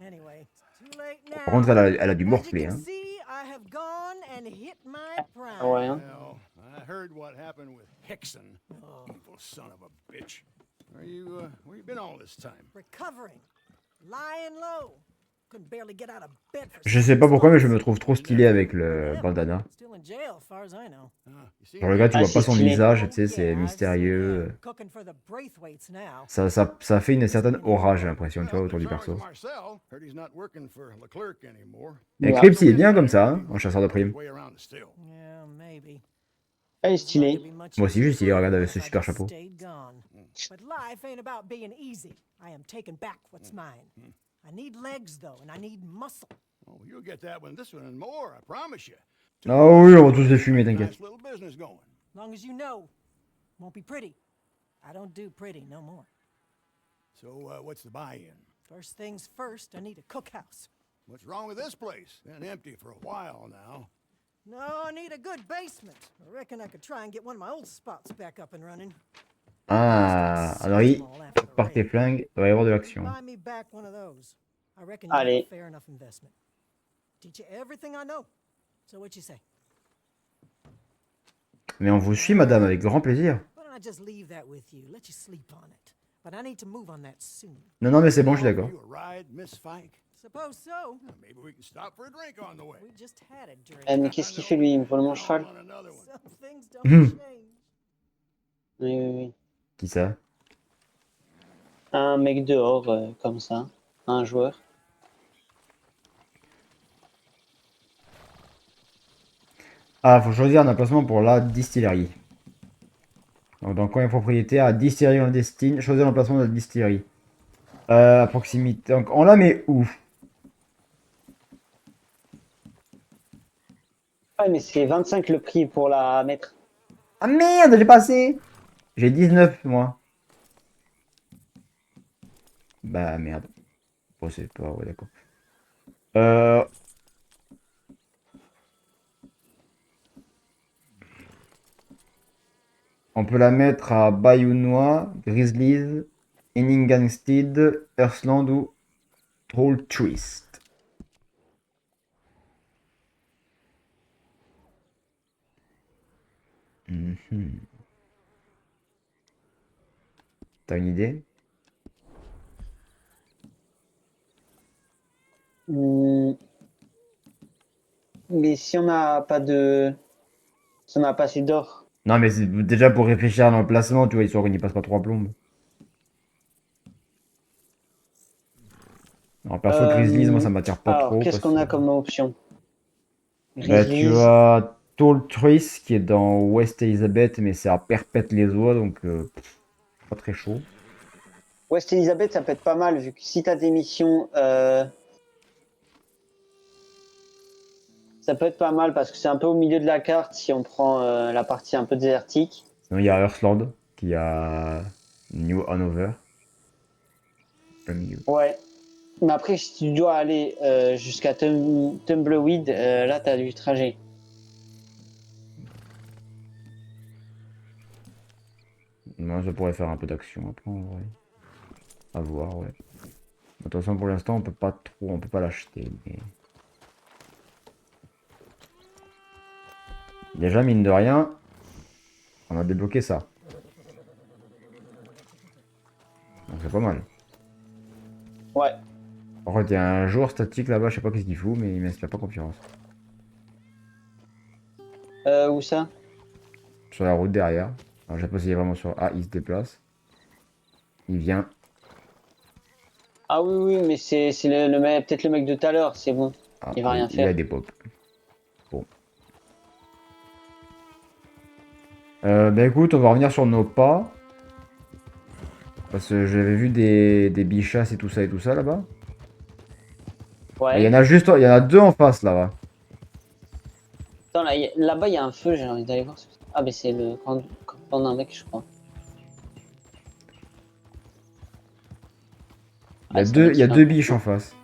Anyway, too late now. Par contre, elle a du As you morflé, can hein. see, I have gone and hit my prime. Ah ouais, hein. Well, I heard what happened with Hickson. Evil son of a bitch. Where you been all this time? Recovering. Lying low. Couldn't barely get out of bed for Je sais pas pourquoi, mais je me trouve trop stylé avec le bandana. Still in jail, as far as I know. You see, Genre le gars, tu Ah, vois pas c'est son stylé. visage, tu sais, Oh, c'est yeah, I've seen mystérieux. him cooking for the Braithwaites now. Ça fait une certaine aura, j'ai l'impression, tu vois, autour du sorry perso. to Marcel. Heard he's not working for Leclerc anymore. Et Ouais. Crips, il est bien comme ça, hein, en chasseur de primes. Way around still. Yeah, maybe. Ah, il est stylé. Moi aussi, j'ai stylé, regarde, avec ce super chapeau. But life ain't about being easy. I am taking back what's mine. I need legs though, and I need muscle. Oh, you'll get that one, this one, and more, I promise you. Ah oui, on va tous les fumer, t'inquiète. Nice little business going. Long as you know, won't be pretty. I don't do pretty no more. So, what's the buy-in? First things first, I need a cookhouse. What's wrong with this place? Been empty for a while now. No, I need a good basement. I reckon I could try and get one of my old spots back up and running. Ah, alors oui, par tes flingues, il va y avoir de l'action. Buy me back one of those. I reckon you Allez. a fair enough investment. Teach you everything I know. So what you say? Mais on vous suit, madame, avec grand plaisir. Why don't I just leave that with you? Let you sleep on it. But I need to move on that soon. Non, non, mais c'est bon, je suis d'accord. You a ride, Miss Fike? Suppose so. Maybe we can stop for a drink on the way. We just had a drink. Mais qu'est-ce qu'il fait lui? Il me vole mon cheval. On another one. Some things don't Mhm. change. Oui, oui, oui. Qui ça? Un mec dehors, comme ça. Un joueur. Ah, faut choisir un emplacement pour la distillerie. Donc, dans coin et propriétaire, à distillerie clandestine, choisir l'emplacement de la distillerie. À proximité. Donc, on la met où? Ouais, mais c'est 25 le prix pour la mettre. Ah merde, j'ai pas assez. J'ai 19, moi. Bah, merde. Bon, c'est pas... Ouais, d'accord. On peut la mettre à Bayounois, Grizzlies, Inninganstead, Earthland ou Trolltrist. T'as une idée? Mais si on n'a pas de... Si on n'a pas assez d'or. Non, mais c'est déjà pour réfléchir à l'emplacement, tu vois, histoire qu'on n'y passe pas trois plombes. Alors, perso, Grizzlies, moi, ça m'attire pas alors, trop. qu'est-ce parce qu'on a que- comme option? Bah, tu Grizzlies. as Trolltrist qui est dans West Elizabeth, mais c'est à Perpète-les-Oies, donc pas très chaud. West Elizabeth, ça peut être pas mal, vu que si t'as des missions... Ça peut être pas mal, parce que c'est un peu au milieu de la carte, si on prend la partie un peu désertique. Sinon, il y a Earthland qui a New Hanover. Au milieu. Ouais. Mais après, si tu dois aller jusqu'à Tumbleweed, là, t'as du trajet. Moi, ça pourrait faire un peu d'action après, en vrai. À voir, ouais. De toute façon, pour l'instant, on peut pas trop, on peut pas l'acheter. Mais... Déjà, mine de rien, on a débloqué ça. Donc c'est pas mal. Ouais. Par contre, il y a un joueur statique là-bas, je sais pas qu'est-ce qu'il fout, mais il m'inspire pas confiance. Où ça? Sur la route derrière. Alors, je sais pas s'il est vraiment sur... Ah, il se déplace. Il vient. Ah oui, oui, mais c'est peut-être le mec de tout à l'heure, c'est bon. Ah, Il va rien Il faire. a des pops. Bon. Bah écoute, on va revenir sur nos pas. Parce que j'avais vu des bichasses et tout ça là-bas. Ouais. Il y en a juste, il y en a deux en face là-bas. Attends, là-bas, il y a un feu, j'ai envie d'aller voir. Ah, mais c'est le camp d'un mec, je crois. Il y a ça deux, il y a m'excite deux un peu. biches en face.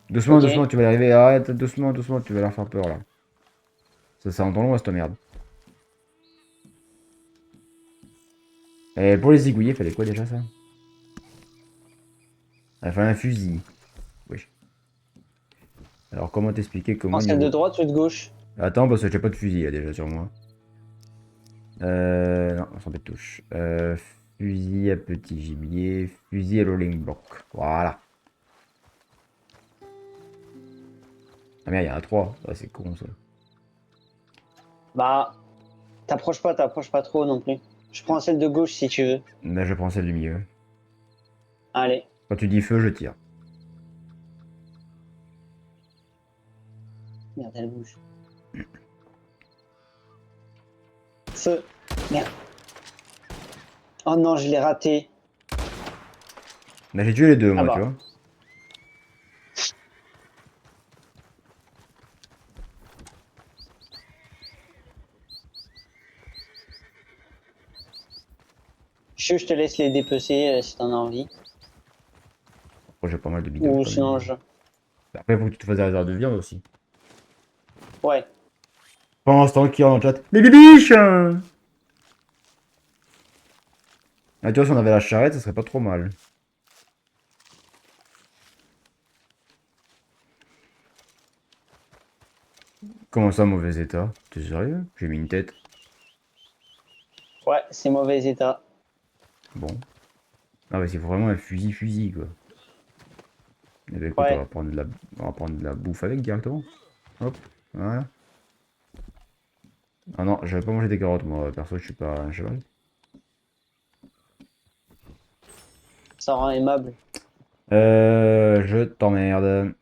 Doucement, Ok. doucement, tu vas y arriver. Arrête, doucement, doucement, tu vas leur faire peur là. Ça entend loin cette merde. Et pour les zigouiller, fallait quoi déjà ça? Il fallait un fusil. Wesh. Alors comment t'expliquer Prends comment celle de niveau... droite ou de gauche? Attends, parce que j'ai pas de fusil là déjà sur moi. Non, on s'en met de touche. Fusil à petit gibier, fusil à rolling block. Voilà. Ah merde, il y en a trois. Ah, c'est con ça. Bah, t'approches pas trop non plus. Je prends celle de gauche si tu veux. Là, je prends celle du milieu. Allez. Quand tu dis feu, je tire. Merde, elle bouge. Feu. Merde. Oh non, je l'ai raté. Là, j'ai tué les deux, Ah moi, bah. tu vois. Je te laisse les dépecer si t'en as envie. Après, j'ai pas mal de bidons Ou quand sinon même. je... Après, il faut que tu te fasses des réserves de viande aussi. Ouais. Pendant ce temps, qui dans le chat. Les bibiches hein. Ah, tu vois, si on avait la charrette, ça serait pas trop mal. Comment ça, mauvais état? T'es sérieux? J'ai mis une tête. Ouais, c'est mauvais état. Bon. Ah ouais, c'est vraiment un fusil, quoi. Et bah écoute, Ouais. on va prendre de la bouffe avec directement. Hop, voilà. Ah non, j'avais pas mangé des carottes, moi, perso, je suis pas un cheval. Ça rend aimable. Je t'emmerde.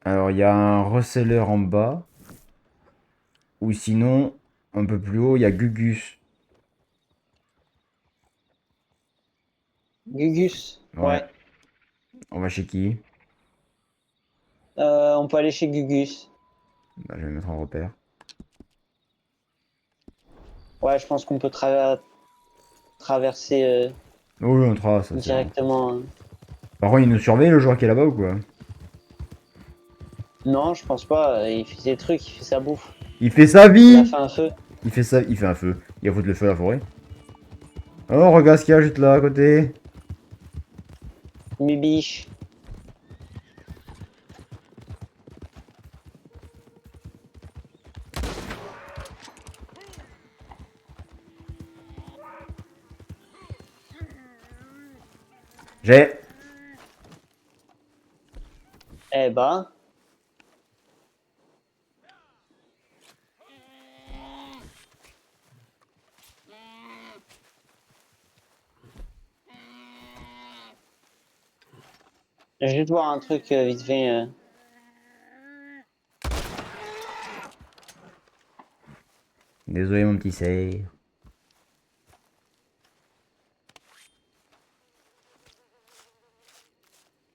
Alors, il y a un reseller en bas. Ou sinon, un peu plus haut, il y a Gugus. Gugus. Ouais. Ouais. On va chez qui? On peut aller chez Gugus. Bah, je vais mettre en repère. Ouais, je pense qu'on peut traverser Oui, on trace, ça c'est bon. directement. Par contre, il nous surveille le joueur qui est là-bas ou quoi? Non, je pense pas. Il fait ses trucs, il fait sa bouffe. Il fait sa Il a vie! fait un feu. Il fait un feu. Il va foutre le feu à la forêt. Oh, regarde ce qu'il y a juste là à côté. Mes biches. J'ai. Eh ben. Je vais juste voir un truc vite fait. Désolé, mon petit cerf.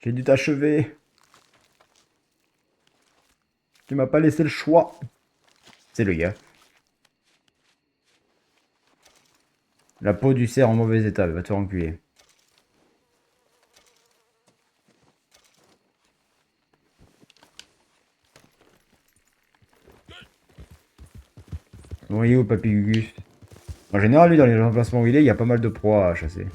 J'ai dû t'achever. Tu m'as pas laissé le choix. C'est le gars. La peau du cerf en mauvais état, va te faire enculer. Bon, il est où, Papy Gugus? En général, lui, dans les emplacements où il y a pas mal de proies à chasser.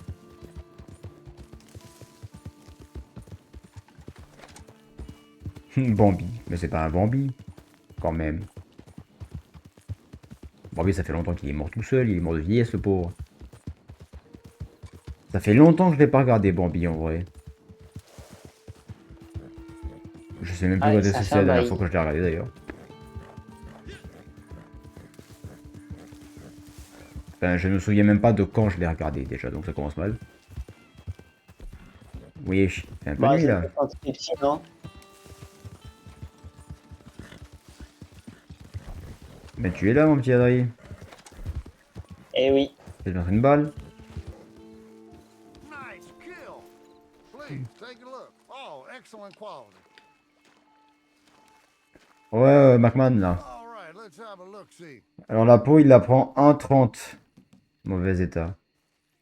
Bambi. Mais c'est pas un Bambi. Quand même. Bambi, ça fait longtemps qu'il est mort tout seul. Il est mort de vieillesse, le pauvre. Ça fait longtemps que je l'ai pas regardé, Bambi, en vrai. Je sais même plus Ah, quand ça est-ce que fait c'est la un dernière bail. fois que je l'ai regardé, d'ailleurs. Enfin, je ne me souviens même pas de quand je l'ai regardé, déjà, donc ça commence mal. Oui, c'est un peu Bah, nuit, là. c'était quand t'étais petit, non? Mais tu es là, mon petit Adrien. Eh oui. Tu vas mettre une balle. Nice kill. Please take a look. Oh, excellent quality. Ouais, McMahon, là. All right, let's have a look. See. Alors, la peau, il la prend 1,30. Mauvais état.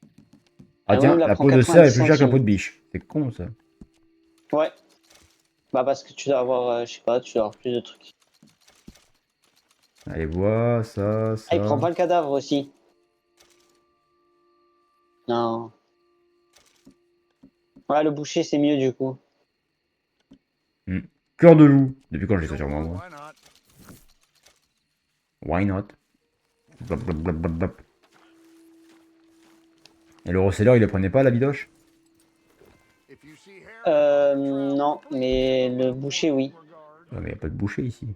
Ah Ah oui, tiens, il la la prend peau de cerf est 90 plus chère que la centimes. peau de biche. C'est con ça. Ouais. Bah parce que tu dois avoir, je sais pas, tu dois avoir plus de trucs. Allez, vois, ça, Ah, il prend ça. pas le cadavre aussi. Non. Ouais, le boucher, c'est mieux du coup. Hmm. Cœur de loup. Depuis quand j'ai ça Sure, sur moi, moi? why not? Why not? Blop, blop, blop, blop, blop. Et le receleur, il le prenait pas, la bidoche? If you see hair, Non, mais le boucher, oui. Ouais, mais y a pas de boucher ici.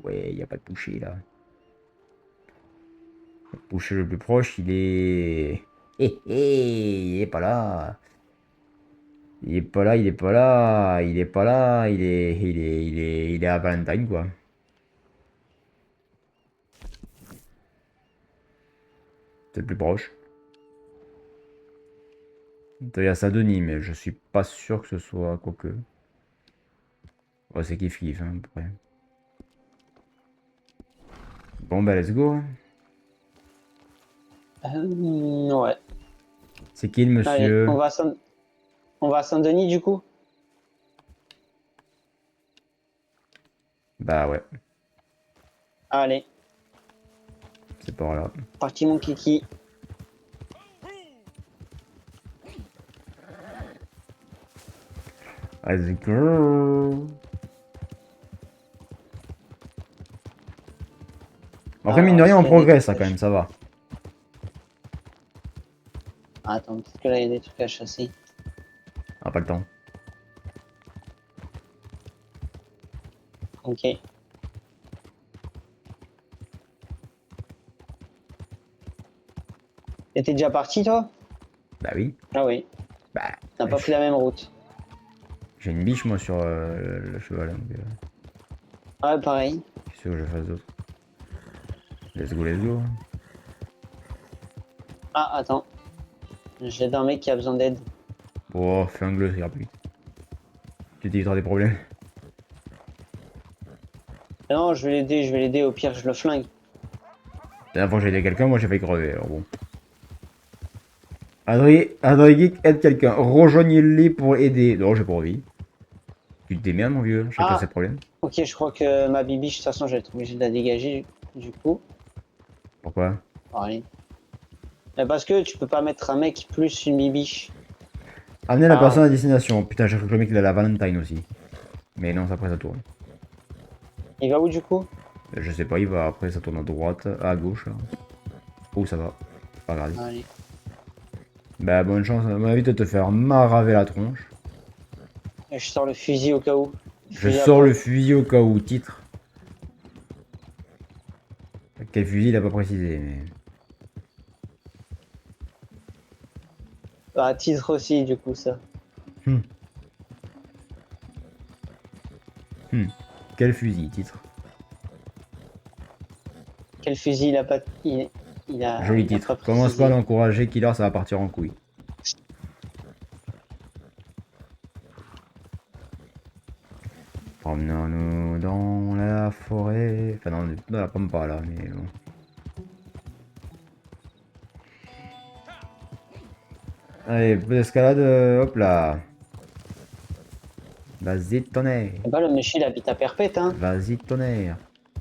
Ouais, y a pas de boucher là. Le boucher le plus proche, il est. Il est pas là. Il est pas là, il est pas là. Il est pas là. Il est à Valentine quoi. C'est le plus proche. Il y a Saint-Denis, mais je suis pas sûr que ce soit quoique. Ouais, c'est kiff kiff, hein, à peu près. Bon, bah, let's go. Ouais. C'est qui le Allez, monsieur? on va à Saint-Denis du coup. Bah, ouais, Allez, c'est par là. parti mon kiki. Let's go. Après, mine de rien, on progresse, ça, quand même, ça va. Attends, peut-être que là il y a des trucs à chasser. Ah, pas le temps. Ok. T'es déjà parti toi? Bah oui. Ah oui. Bah, T'as pas pris la même route. j'ai une biche, moi, sur le cheval. Donc, Ouais, pareil. qu'est-ce que je fasse d'autre? Let's go, let's go. Ah, attends. J'ai un mec qui a besoin d'aide. Oh, fais un gleu, ça ira plus vite. Tu t'éviteras des problèmes. Non, je vais l'aider, au pire je le flingue. La dernière fois que j'ai aidé quelqu'un, moi, j'ai failli crever, alors bon. Adrien Geek aide quelqu'un. Rejoignez-les pour aider. Non, j'ai pas envie. Tu te démerdes, mon vieux. Chacun Ah. ses problèmes. Ok, je crois que ma bibiche, de toute façon, je vais être obligé de la dégager du coup. Pourquoi? Allez. Mais parce que tu peux pas mettre un mec plus une bibiche. Amener la Ah. personne à destination. Putain, j'ai cru que le mec il a la Valentine aussi. Mais non, ça après ça tourne. Il va où du coup? Je sais pas, il va après ça tourne à droite, à gauche. Là. Oh, ça va. Pas grave. Allez. Bah, bonne chance. À mon avis, de te faire maraver la tronche. Et je sors le fusil au cas où. Je sors le fusil au cas où. Titre. Quel fusil il a pas précisé, mais. Ah, titre aussi du coup ça. Quel fusil, titre. Quel fusil il a pas. Il a. Joli il a titre. pas Commence précisé. pas à l'encourager, Killer, ça va partir en couille. Promenons-nous dans la forêt. Enfin, non, dans la pampa là, mais bon. Allez, peu d'escalade, hop là. Vas-y, tonnerre. Eh ben, le monsieur il habite à Perpète hein. Vas-y, tonnerre.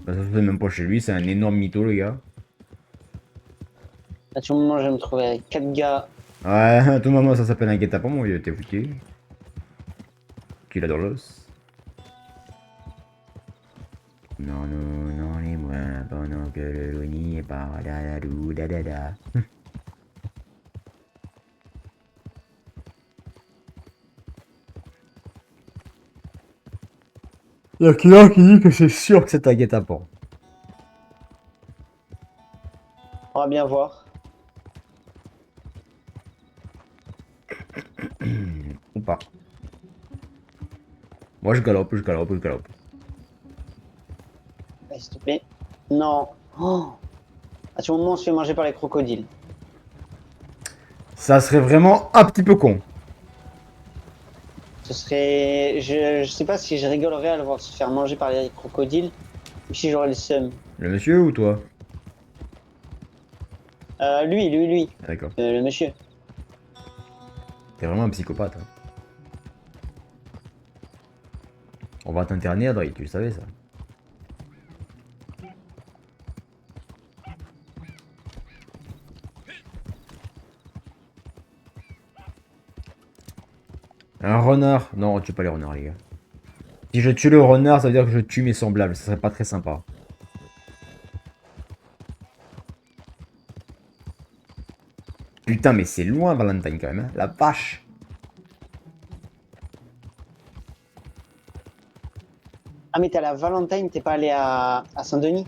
Bah, ça se fait même pas chez lui, c'est un énorme mytho, le gars. À tout moment je vais me trouver avec 4 gars. Ouais, à tout moment, ça s'appelle un guet-apens, mon vieux, t'es foutu. Tu l'as dans l'os. Non, non, non, les moins, pendant que le Louis est par là, la dou, da da da. Il y a quelqu'un qui dit que c'est sûr que c'est un guet-apens. On va bien voir. Ou pas. Moi je galope, je galope, je galope. Allez, s'il te plaît. Non. Oh. À tout moment on se fait manger par les crocodiles. Ça serait vraiment un petit peu con. Ce serait. Je sais pas si je rigolerais à le voir se faire manger par les crocodiles ou si j'aurais le seum. Le monsieur ou toi? Lui. Ah, d'accord. Le monsieur. T'es vraiment un psychopathe. Hein. On va t'interner, Adrien, tu le savais ça. Un renard. Non, on tue pas les renards, les gars. Si je tue le renard, ça veut dire que je tue mes semblables. Ça serait pas très sympa. Putain, mais c'est loin, Valentine, quand même. Hein. La vache. Ah, mais t'es à la Valentine, t'es pas allé à Saint-Denis?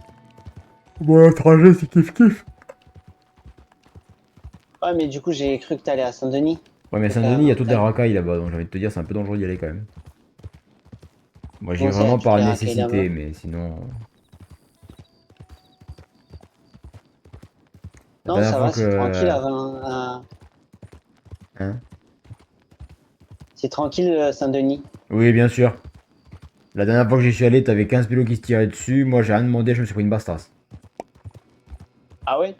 Bon, le trajet, c'est kiff-kiff. Ouais, mais du coup, j'ai cru que t'allais à Saint-Denis. Ouais, mais Pour faire Saint-Denis, il y a toutes les Valentine. racailles là-bas. Donc j'ai envie de te dire, c'est un peu dangereux d'y aller quand même. Moi, j'y vais Comment ça, y a vraiment toutes par les racailles là-bas? nécessité, mais sinon. La Non, dernière ça fois va, que. c'est tranquille Hein? C'est tranquille, Saint-Denis. Oui, bien sûr. La dernière fois que j'y suis allé, t'avais 15 pilotes qui se tiraient dessus. Moi, j'ai rien demandé, je me suis pris une bastos. Ah ouais?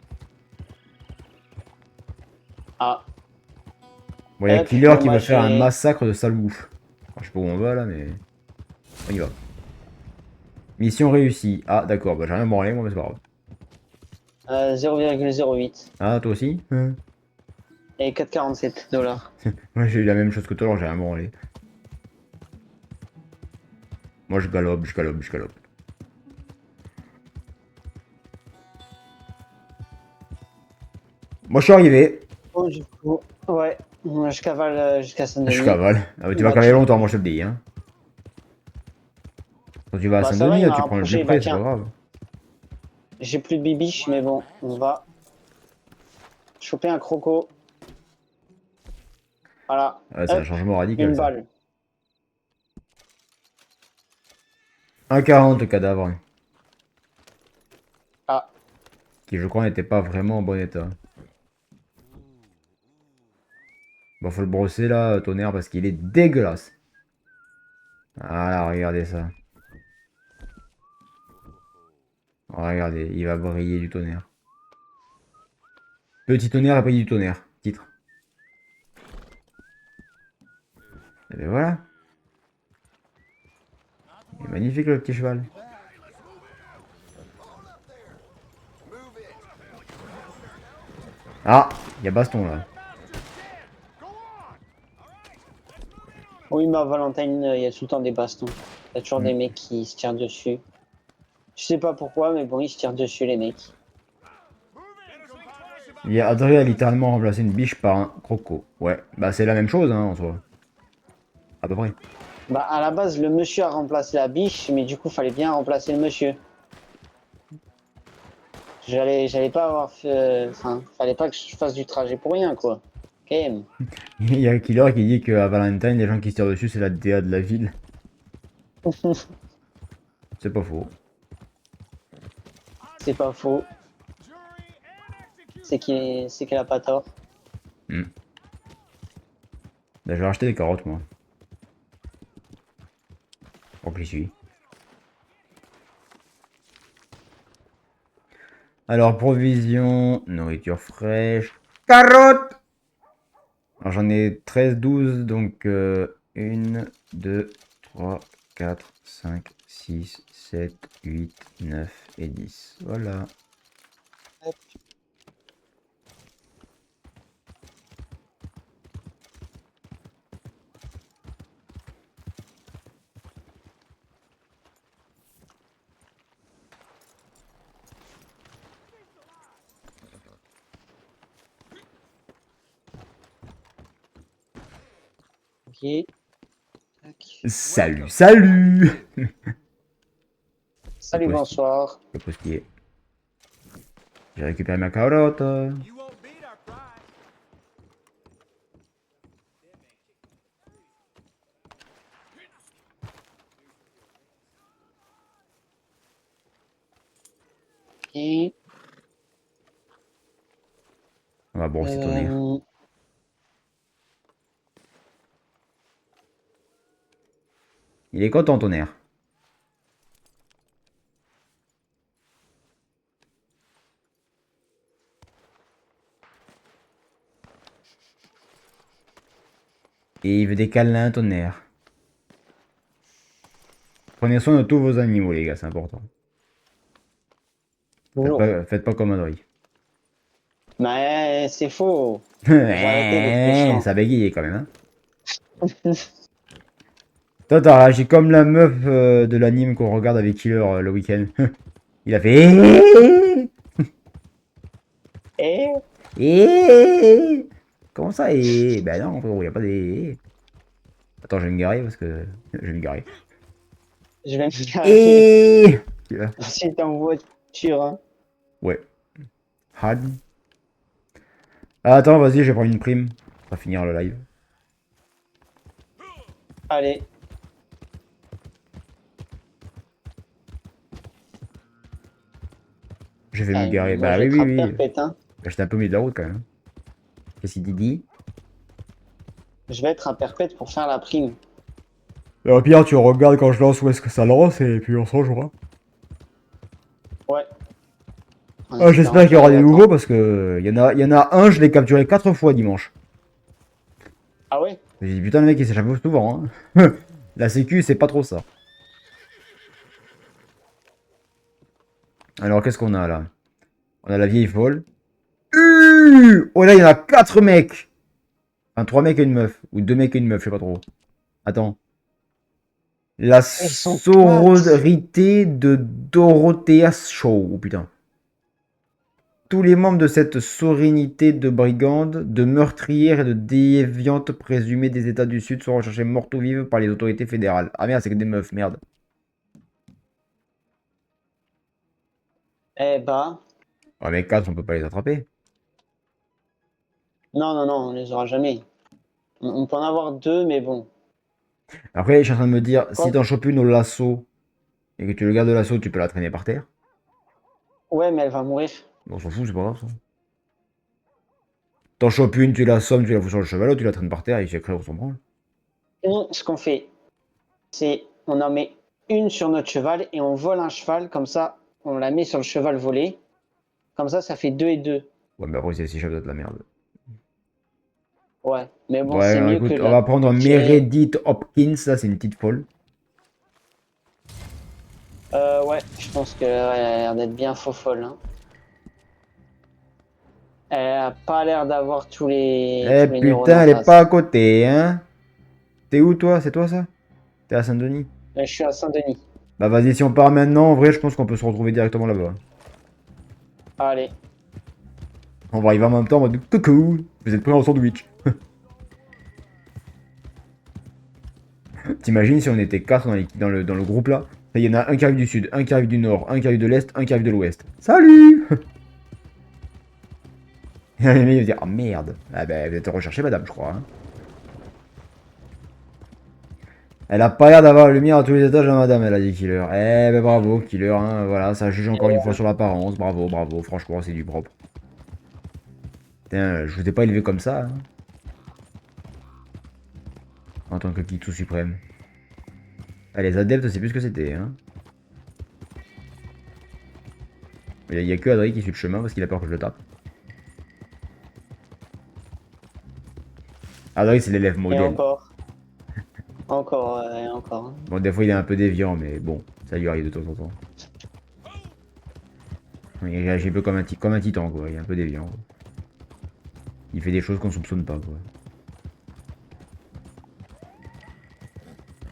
Bon, Ah. il y a Killer Bon, qui bah, va je faire un vais. massacre de sale bouffe. Alors, je sais pas où on va là, mais. On y va. Mission réussie. Ah, d'accord, bah j'ai rien branlé, moi, mais c'est pas grave. 0,08 Ah, toi aussi? et 4,47 $. Moi, j'ai eu la même chose que toi, alors j'ai rien branlé. Moi, je galope, je galope, je galope. Moi, je suis arrivé. Bon, du coup, ouais, moi, je cavale jusqu'à Je Saint-Denis. cavale. Ah, bah, tu vas Bah, cavaler longtemps, moi, je te le dis, hein. Quand tu vas à bah ça va, Saint-Denis, il là, m'a tu prends le plus rapproché. Bah près, c'est pas tiens, grave. j'ai plus de bibiche, mais bon, on va choper un croco. Voilà, Ouais, c'est un hop, changement radical, une ça. balle. 1,40 cadavre. Ah, Qui, je crois, n'était pas vraiment en bon état. Bon, faut le brosser, là, tonnerre, parce qu'il est dégueulasse. Voilà, regardez ça. Regardez, il va briller du tonnerre. Petit tonnerre et briller du tonnerre. Titre. Et ben voilà. Il est magnifique, le petit cheval. Ah, il y a baston, là. oui, ma Valentine, il y a tout le temps des bastons. Il y a toujours Mm. des mecs qui se tirent dessus. Je sais pas pourquoi, mais bon, ils se tirent dessus, les mecs. Adrien a littéralement remplacé une biche par un croco. Ouais, bah c'est la même chose, hein, en soi. À peu près. Bah, à la base, le monsieur a remplacé la biche, mais du coup, fallait bien remplacer le monsieur. J'allais pas avoir fait. Enfin, fallait pas que je fasse du trajet pour rien, quoi. Quand même. Il y a Killer qui dit qu'à Valentine, les gens qui se tirent dessus, c'est la DA de la ville. C'est pas faux. C'est pas faux. C'est qu'elle a pas tort. Mm. Bah, je vais racheter des carottes, moi. Pour que j'y suis. Alors, provisions, nourriture fraîche, carottes. Alors, j'en ai 13, 12, donc 1, 2, 3, 4, 5, 6, 7, 8, 9 et 10. Voilà. Ok. Tac. Salut, salut. Salut, bonsoir. Le postier. J'ai récupéré ma carotte. Ok. On va brosser tonnerre. Il est content, tonnerre. Et il veut des câlins, tonnerre. Prenez soin de tous vos animaux, les gars, c'est important. Bonjour. Faites pas comme Audrey. Mais c'est faux. arrêter d'être méchant. Ça bégaye quand même, hein. Toi, t'as réagi comme la meuf de l'anime qu'on regarde avec Killer le week-end. Il a fait. Eh, Comment ça Ben non, frérot, y a pas des. Attends, je vais me garer parce que. Je vais me garer. je vais me garer. Killer. Si t'es en voiture, hein. Ouais. Had. Ah, attends, vas-y, je vais prendre une prime. On va finir le live. Allez. Je vais me garer. Moi, Bah je oui, vais oui, être un oui. perpète, hein. J'étais un peu au milieu de la route quand même. Qu'est-ce qu'il dit? Je vais être un perpète pour faire la prime. Au pire, tu regardes quand je lance où est-ce que ça lance et puis on se rejoint. Ouais. Ah, j'espère qu'il y aura des nouveaux parce que y en a un, je l'ai capturé 4 fois dimanche. Ah ouais? J'ai dit putain, le mec il s'échappe souvent. Hein. La sécu, c'est pas trop ça. Alors, qu'est-ce qu'on a là? On a la vieille folle. Oh là, il y en a 4 mecs. Enfin, 3 mecs et une meuf. Ou 2 mecs et une meuf, je sais pas trop. Attends. La sont sororité de Dorothea's Show. Oh putain. Tous les membres de cette sororité de brigandes, de meurtrières et de déviantes présumées des États du Sud sont recherchés mortes ou vives par les autorités fédérales. Ah merde, c'est que des meufs, merde. Eh bah. Ah mais 4, on peut pas les attraper. Non, non, non, on les aura jamais. On peut en avoir 2, mais bon. Après, je suis en train de me dire, Quoi? si t'en chopes une au lasso et que tu le gardes au lasso, tu peux la traîner par terre. Ouais, mais elle va mourir. On s'en fout, c'est pas grave ça. T'en chopes une, tu l'assommes, tu la fous sur le cheval, tu la traînes par terre et il fait crève, on s'en branle. Sinon, ce qu'on fait, c'est on en met une sur notre cheval et on vole un cheval, comme ça, on la met sur le cheval volé. Comme ça fait 2 et 2. Ouais, mais après, c'est si chef de la merde. Ouais, mais bon, Ouais, c'est alors, mieux écoute, que on va prendre tirer. Meredith Hopkins, ça c'est une petite folle. Ouais, je pense qu'elle a l'air d'être bien faux folle. Hein. Elle a pas l'air d'avoir tous les neurones Putain, en elle est face. pas à côté, hein. T'es où toi? C'est toi ça? T'es à Saint-Denis? Je suis à Saint-Denis. Bah vas-y, si on part maintenant, en vrai, je pense qu'on peut se retrouver directement là-bas. Allez. On va arriver en même temps, on va dire coucou, vous êtes prêts en sandwich. T'imagines si on était 4 dans le groupe là? Il y en a un qui arrive du sud, un qui arrive du nord, un qui arrive de l'est, un qui arrive de l'ouest. Salut! Et les mecs ils vont dire, ah merde. Ah ben vous êtes recherché madame, je crois. Hein. Elle a pas l'air d'avoir la lumière à tous les étages, hein, madame, elle a dit Killer. Eh ben bravo, Killer, hein, voilà, ça juge encore une fois sur l'apparence. Bravo, bravo, franchement, c'est du propre. Putain, je vous ai pas élevé comme ça. Hein. En tant que Kitsu suprême. Ah, les adeptes, c'est plus ce que c'était. Hein. Il y a que Adri qui suit le chemin parce qu'il a peur que je le tape. Adri, c'est l'élève Et modèle. encore. Encore, et encore. Hein. Bon, des fois, il est un peu déviant, mais bon, ça lui arrive de temps en temps. Il réagit un peu comme un titan, quoi. Il est un peu déviant. Quoi. Il fait des choses qu'on soupçonne pas, quoi.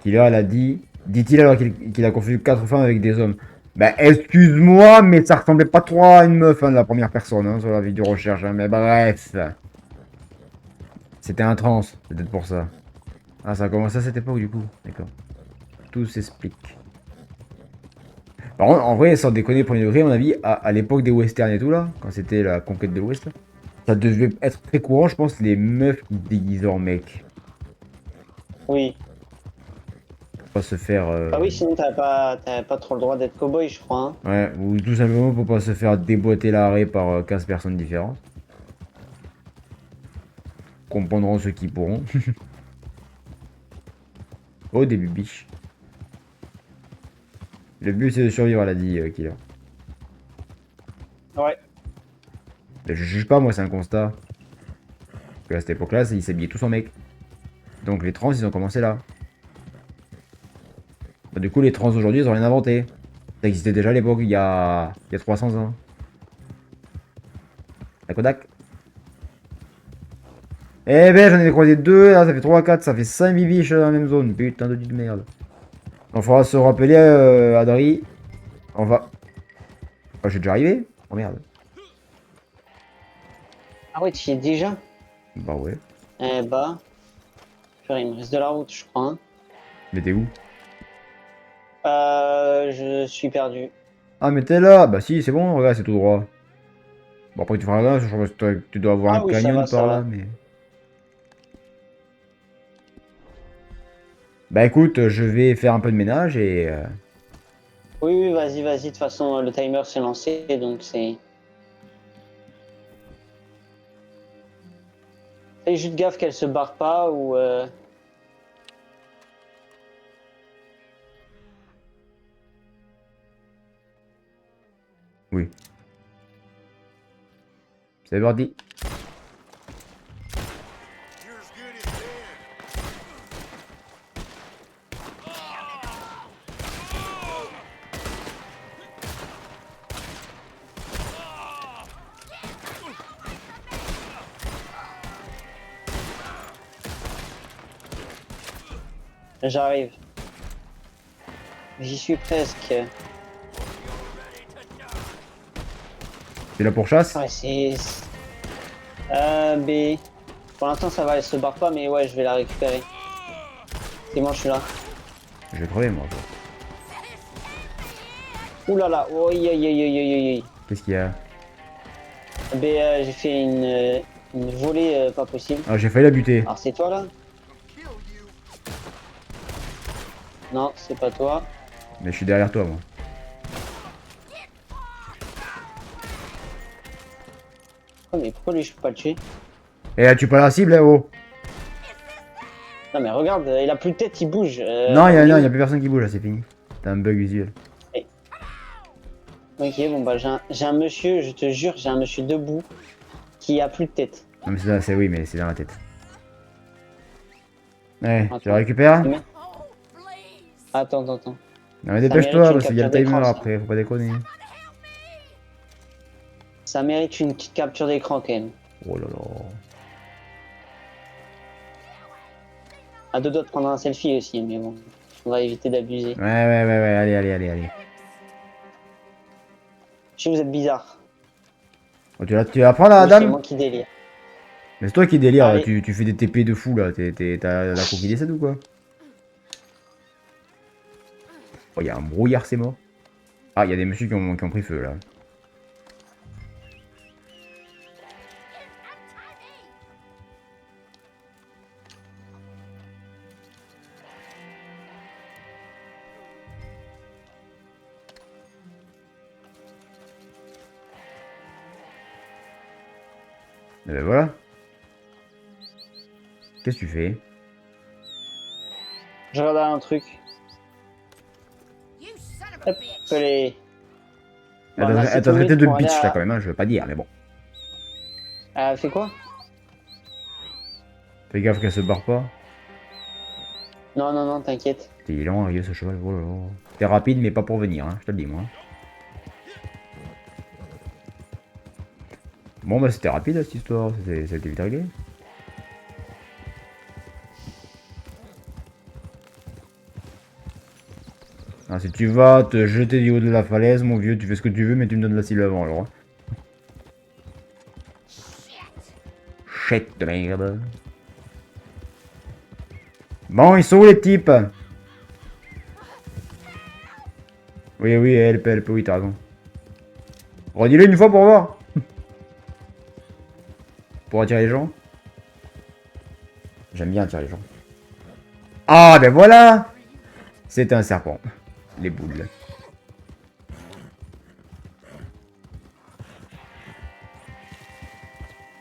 Killer, elle a dit... Dit-il alors qu'il a confondu 4 femmes avec des hommes. Bah, excuse-moi, mais ça ressemblait pas trop à une meuf, hein, la première personne, hein, sur la vidéo recherche, hein, mais bref. C'était un trans, c'est peut-être pour ça. Ah, ça a commencé à cette époque, du coup. D'accord. Tout s'explique. Par contre, en vrai, sans déconner, premier degré, à mon avis, à l'époque des westerns et tout, là, quand c'était la conquête de l'Ouest, ça devait être très courant, je pense, les meufs qui se déguisent en mec. Oui. Pas se faire... Ah oui, sinon t'avais pas trop le droit d'être cowboy, je crois. Hein. Ouais, ou tout simplement pour pas se faire déboîter l'arrêt par 15 personnes différentes. Comprendront ceux qui pourront. Oh, des bibiches. Le but c'est de survivre, elle a dit Killer. Ouais. Mais je juge pas, moi, c'est un constat. Parce que à cette époque-là, ils s'habillaient tous en mec. Donc les trans, ils ont commencé là. Bah, du coup, les trans aujourd'hui, ils ont rien inventé. Ça existait déjà à l'époque, il y a 300 ans. La Kodak. Eh ben, j'en ai croisé 2, là, ça fait 3, 4, ça fait 5 bibiches dans la même zone. Putain de de merde. On faudra se rappeler, Adri. On va... Oh, j'ai déjà arrivé. Oh merde. Ah ouais, tu y es déjà? Bah ouais. Eh bah. Purée, il me reste de la route, je crois. Hein. Mais t'es où? Je suis perdu. Ah, mais t'es là. Bah si, c'est bon, regarde, c'est tout droit. Bon, après, tu feras là, je crois que tu dois avoir un Ah oui, ça canyon va, ça par va. là, mais... Bah écoute, je vais faire un peu de ménage et... Oui, oui, vas-y, vas-y. De toute façon, le timer s'est lancé, donc c'est. Fais juste gaffe qu'elle se barre pas ou. Oui. C'est parti. J'arrive. J'y suis presque. C'est la pourchasse. Ouais, c'est. B. Pour l'instant, ça va, elle se barre pas, mais ouais, je vais la récupérer. C'est bon, je suis là. Je vais crever, moi. Ouh là là, oh, aïe, aïe, aïe, aïe, aïe, aïe. Qu'est-ce qu'il y a? B, j'ai fait une volée pas possible. Ah, j'ai failli la buter. Alors, c'est toi là? Non, c'est pas toi. Mais je suis derrière toi, moi. Oh, mais pourquoi lui je peux pas le tuer? Et là, tu pas la cible, hein, oh. Non, mais regarde, il a plus de tête, il bouge. Non, il y a plus personne qui bouge, là, c'est fini. T'as un bug visuel. Ok, bon bah j'ai un monsieur, je te jure, j'ai un monsieur debout qui a plus de tête. Non, mais c'est oui, mais c'est dans la tête. Ouais, tu Attends. la récupères? Mais- Attends, attends, attends. Non, mais Ça dépêche-toi, mérite une parce qu'il y a le capture timer d'écran, ça. après, faut pas déconner. Ça mérite une petite capture d'écran quand même. Oh là là. À deux doigts de prendre un selfie aussi, mais bon, on va éviter d'abuser. Ouais, allez. Je sais que vous êtes bizarre. Oh, tu vas prendre la Oui, c'est dame? moi qui délire. Mais c'est toi qui délire, Allez. tu fais des TP de fou là, t'as la coquille des 7 ou quoi? Oh, il y a un brouillard, c'est mort. Ah, il y a des messieurs qui ont pris feu là. Et ben voilà. Qu'est-ce que tu fais? Je regarde un truc. Hop, les... Bon, on a Elle t'a 7 traité minutes de pour aller bitch à- là quand même, hein, je veux pas dire, mais bon. Elle fait quoi? Fais gaffe qu'elle se barre pas. Non, non, non, t'inquiète. T'es lent, arrivé ce cheval, oh là là. T'es rapide, mais pas pour venir, hein, je te le dis moi. Bon bah c'était rapide cette histoire, ça a été vite réglé. Ah, si tu vas te jeter du haut de la falaise, mon vieux, tu fais ce que tu veux, mais tu me donnes la cible avant alors. Shit de merde. Bon, ils sont où les types? Oui, elle peut, oui, t'as raison. Redis-le une fois pour voir. Pour attirer les gens. J'aime bien attirer les gens. Ah, ben voilà. C'était un serpent. Les boules.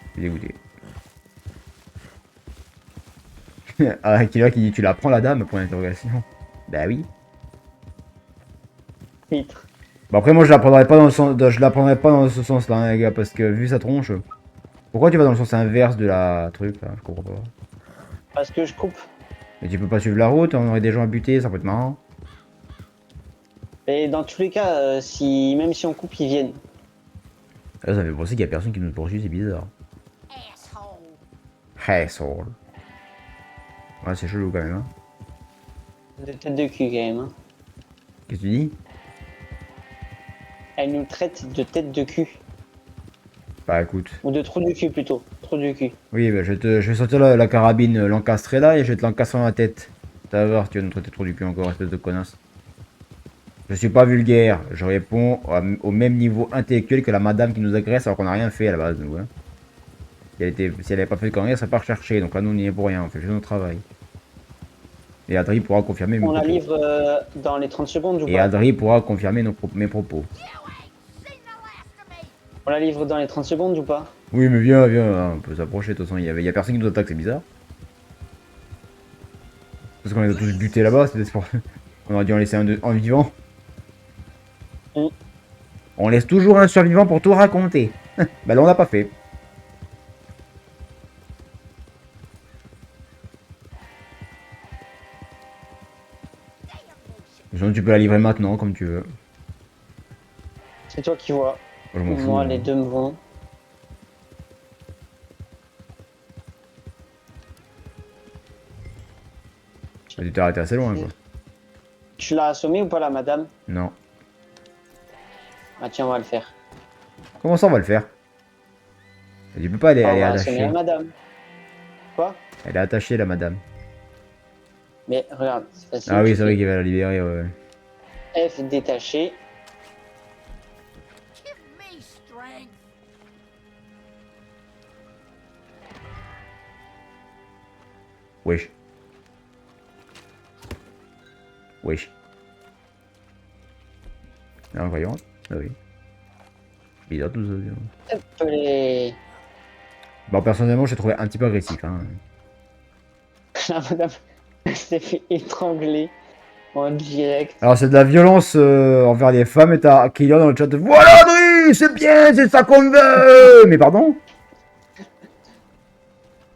Je suis dégoûté. Ah, qui est là qui dit tu la prends la dame, point d'interrogation. Bah oui. Litre. Bon après moi je la prendrai pas dans le sens, je la prendrai pas dans ce sens-là hein, les gars, parce que vu sa tronche. Pourquoi tu vas dans le sens inverse de la truc là? Je comprends pas. Parce que je coupe. Mais tu peux pas suivre la route, on aurait des gens à buter, ça peut être marrant. Et dans tous les cas, si même si on coupe, ils viennent. Là ça me fait penser qu'il y a personne qui nous poursuit, c'est bizarre. Asshole. Ouais c'est chelou quand même hein. De tête de cul quand même. Hein. Qu'est-ce que tu dis? Elle nous traite de tête de cul. Bah écoute. Ou de trou du cul plutôt. Trou du cul. Oui bah je vais sortir la carabine l'encastrer là et je vais te l'encastrer dans la tête. Tu vas voir, tu vas nous traiter trop du cul encore, espèce de connasse. Je suis pas vulgaire, je réponds au même niveau intellectuel que la madame qui nous agresse alors qu'on n'a rien fait à la base nous. Hein. Si elle avait pas fait de conneries, elle serait pas recherchée, donc là nous on n'y est pour rien, on fait juste notre travail. Et Adri pourra confirmer mes On la propos. livre dans les 30 secondes ou Et pas? Adri pourra confirmer mes propos. On la livre dans les 30 secondes ou pas? Oui mais viens, viens, on peut s'approcher de toute façon, il y a personne qui nous attaque, c'est bizarre. Parce qu'on les a tous butés là-bas, c'était pour... On aurait dû en laisser un en vivant. On laisse toujours un survivant pour tout raconter. Bah là on l'a pas fait. Sinon tu peux la livrer maintenant comme tu veux. C'est toi qui vois. Moi, je m'en fous. Moi, hein. les deux me vont. Tu t'es arrêté assez loin quoi. Tu l'as assommé ou pas la madame? Non. Ah tiens, on va le faire. Comment ça on va le faire? Tu peux pas, elle Ah, on est va assommer attachée. la madame. Quoi? Elle est attachée la madame. Mais regarde, c'est facile. Ah oui tu c'est vrai fais qu'il va la libérer ouais. F détaché. Wesh. Wesh. Ah voyons. Ah oui. Bizarre tout ça. Hop les... Bon personnellement j'ai trouvé un petit peu agressif hein. La madame s'est fait étrangler en direct. Alors c'est de la violence envers les femmes et t'as Killer dans le chat. Voilà Adri, c'est bien, c'est ça qu'on veut. Mais pardon?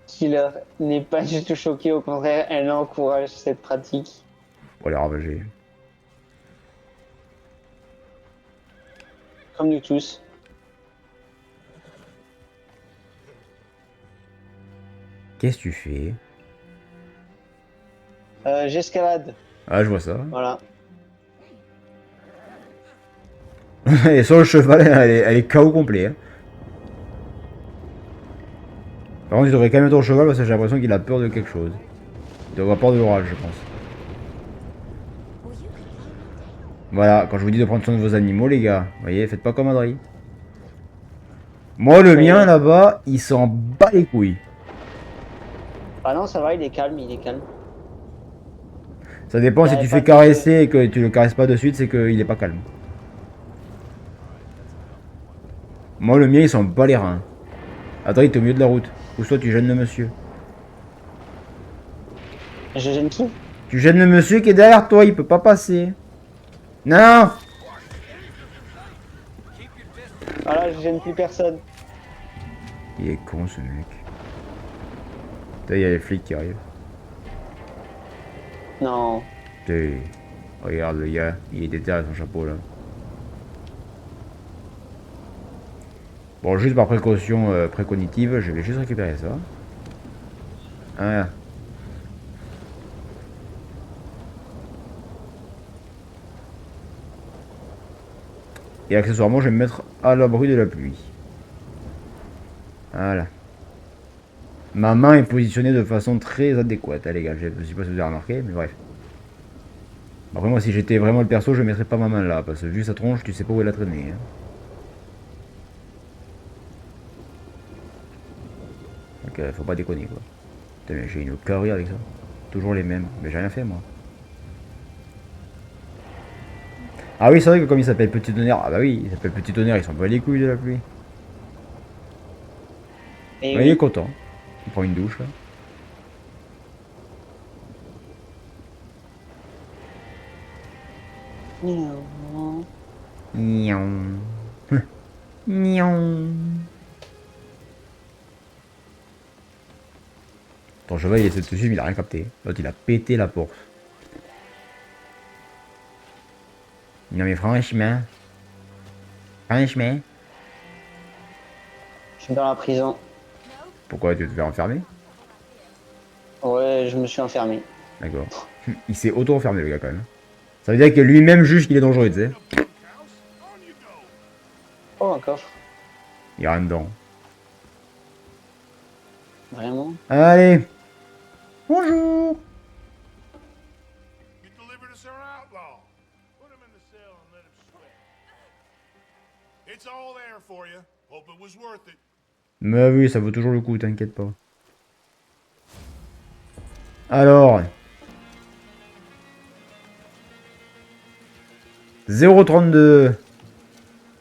Killer n'est pas du tout choquée, au contraire, elle encourage cette pratique. On va les ravager. Comme nous tous. Qu'est-ce que tu fais? J'escalade, Ah je vois ça. voilà. Et sur le cheval, elle est KO complet. Hein. Par contre, il devrait calmer ton cheval parce que j'ai l'impression qu'il a peur de quelque chose. Il doit avoir peur de l'orage, je pense. Voilà, quand je vous dis de prendre soin de vos animaux, les gars, vous voyez, faites pas comme Adri. Moi, le mien là-bas, il s'en bat les couilles. Ah non, ça va, il est calme, il est calme. Ça dépend, si Ouais, tu pas fais de- caresser et que tu le caresses pas de suite, c'est qu'il est pas calme. Moi, le mien, il s'en bat les reins. Adri, t'es au milieu de la route. Ou soit tu gênes le monsieur. Je gêne qui? Tu gênes le monsieur qui est derrière toi, il peut pas passer. Non! Voilà, je gêne plus personne. Il est con ce mec. Putain, il y a les flics qui arrivent. Non. Putain, regarde le gars, il est derrière son chapeau là. Bon, juste par précaution précognitive, je vais juste récupérer ça. Ah. Et accessoirement, je vais me mettre à l'abri de la pluie. Voilà. Ma main est positionnée de façon très adéquate, hein, les gars. Je ne sais pas si vous avez remarqué, mais bref. Après, moi, si j'étais vraiment le perso, je ne mettrais pas ma main là. Parce que vu sa tronche, tu sais pas où elle a traîné. Hein. Donc, faut pas déconner, quoi. Putain, mais j'ai une carrure avec ça. Toujours les mêmes. Mais j'ai rien fait, moi. Ah oui, c'est vrai que comme il s'appelle Petit Tonnerre, ah bah oui, il s'appelle Petit Tonnerre, il s'en bat les couilles de la pluie. Et Ouais, il est content. Il prend une douche là. oui. Nion. Nion. Ton cheval il essaie de te suivre, il a rien capté. L'autre il a pété la porte. Non mais franchement. Franchement. Je suis dans la prison. Pourquoi tu veux te faire enfermer? Ouais, je me suis enfermé. D'accord. Il s'est auto-enfermé le gars quand même. Ça veut dire que lui-même juge qu'il est dangereux, tu sais. Oh, un coffre. Il y a rien dedans. Vraiment? Allez. Bonjour. You delivered us our outlaw. Put him in the cell and let him sweat. It's all there for you. Hope it was worth it. Mais oui, ça vaut toujours le coup, t'inquiète pas. Alors. 0,32.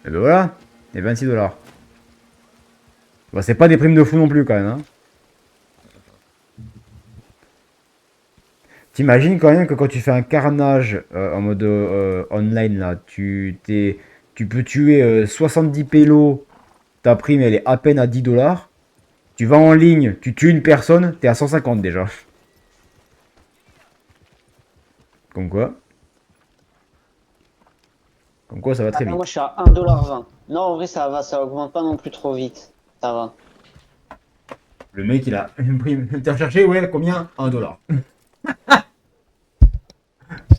Et ben voilà. Et 26 $. Bon, c'est pas des primes de fou non plus quand même. Hein. T'imagines quand même que quand tu fais un carnage en mode online là, tu peux tuer 70 pélos, ta prime elle est à peine à 10 $. Tu vas en ligne, tu tues une personne, t'es à 150 déjà. Comme quoi. Comme quoi ça va très Ah, vite. moi, je suis à 1,20 $. Non, en vrai, ça va, ça augmente pas non plus trop vite. Ça va. Le mec il a une prime. T'as cherché, ouais, combien? 1 $.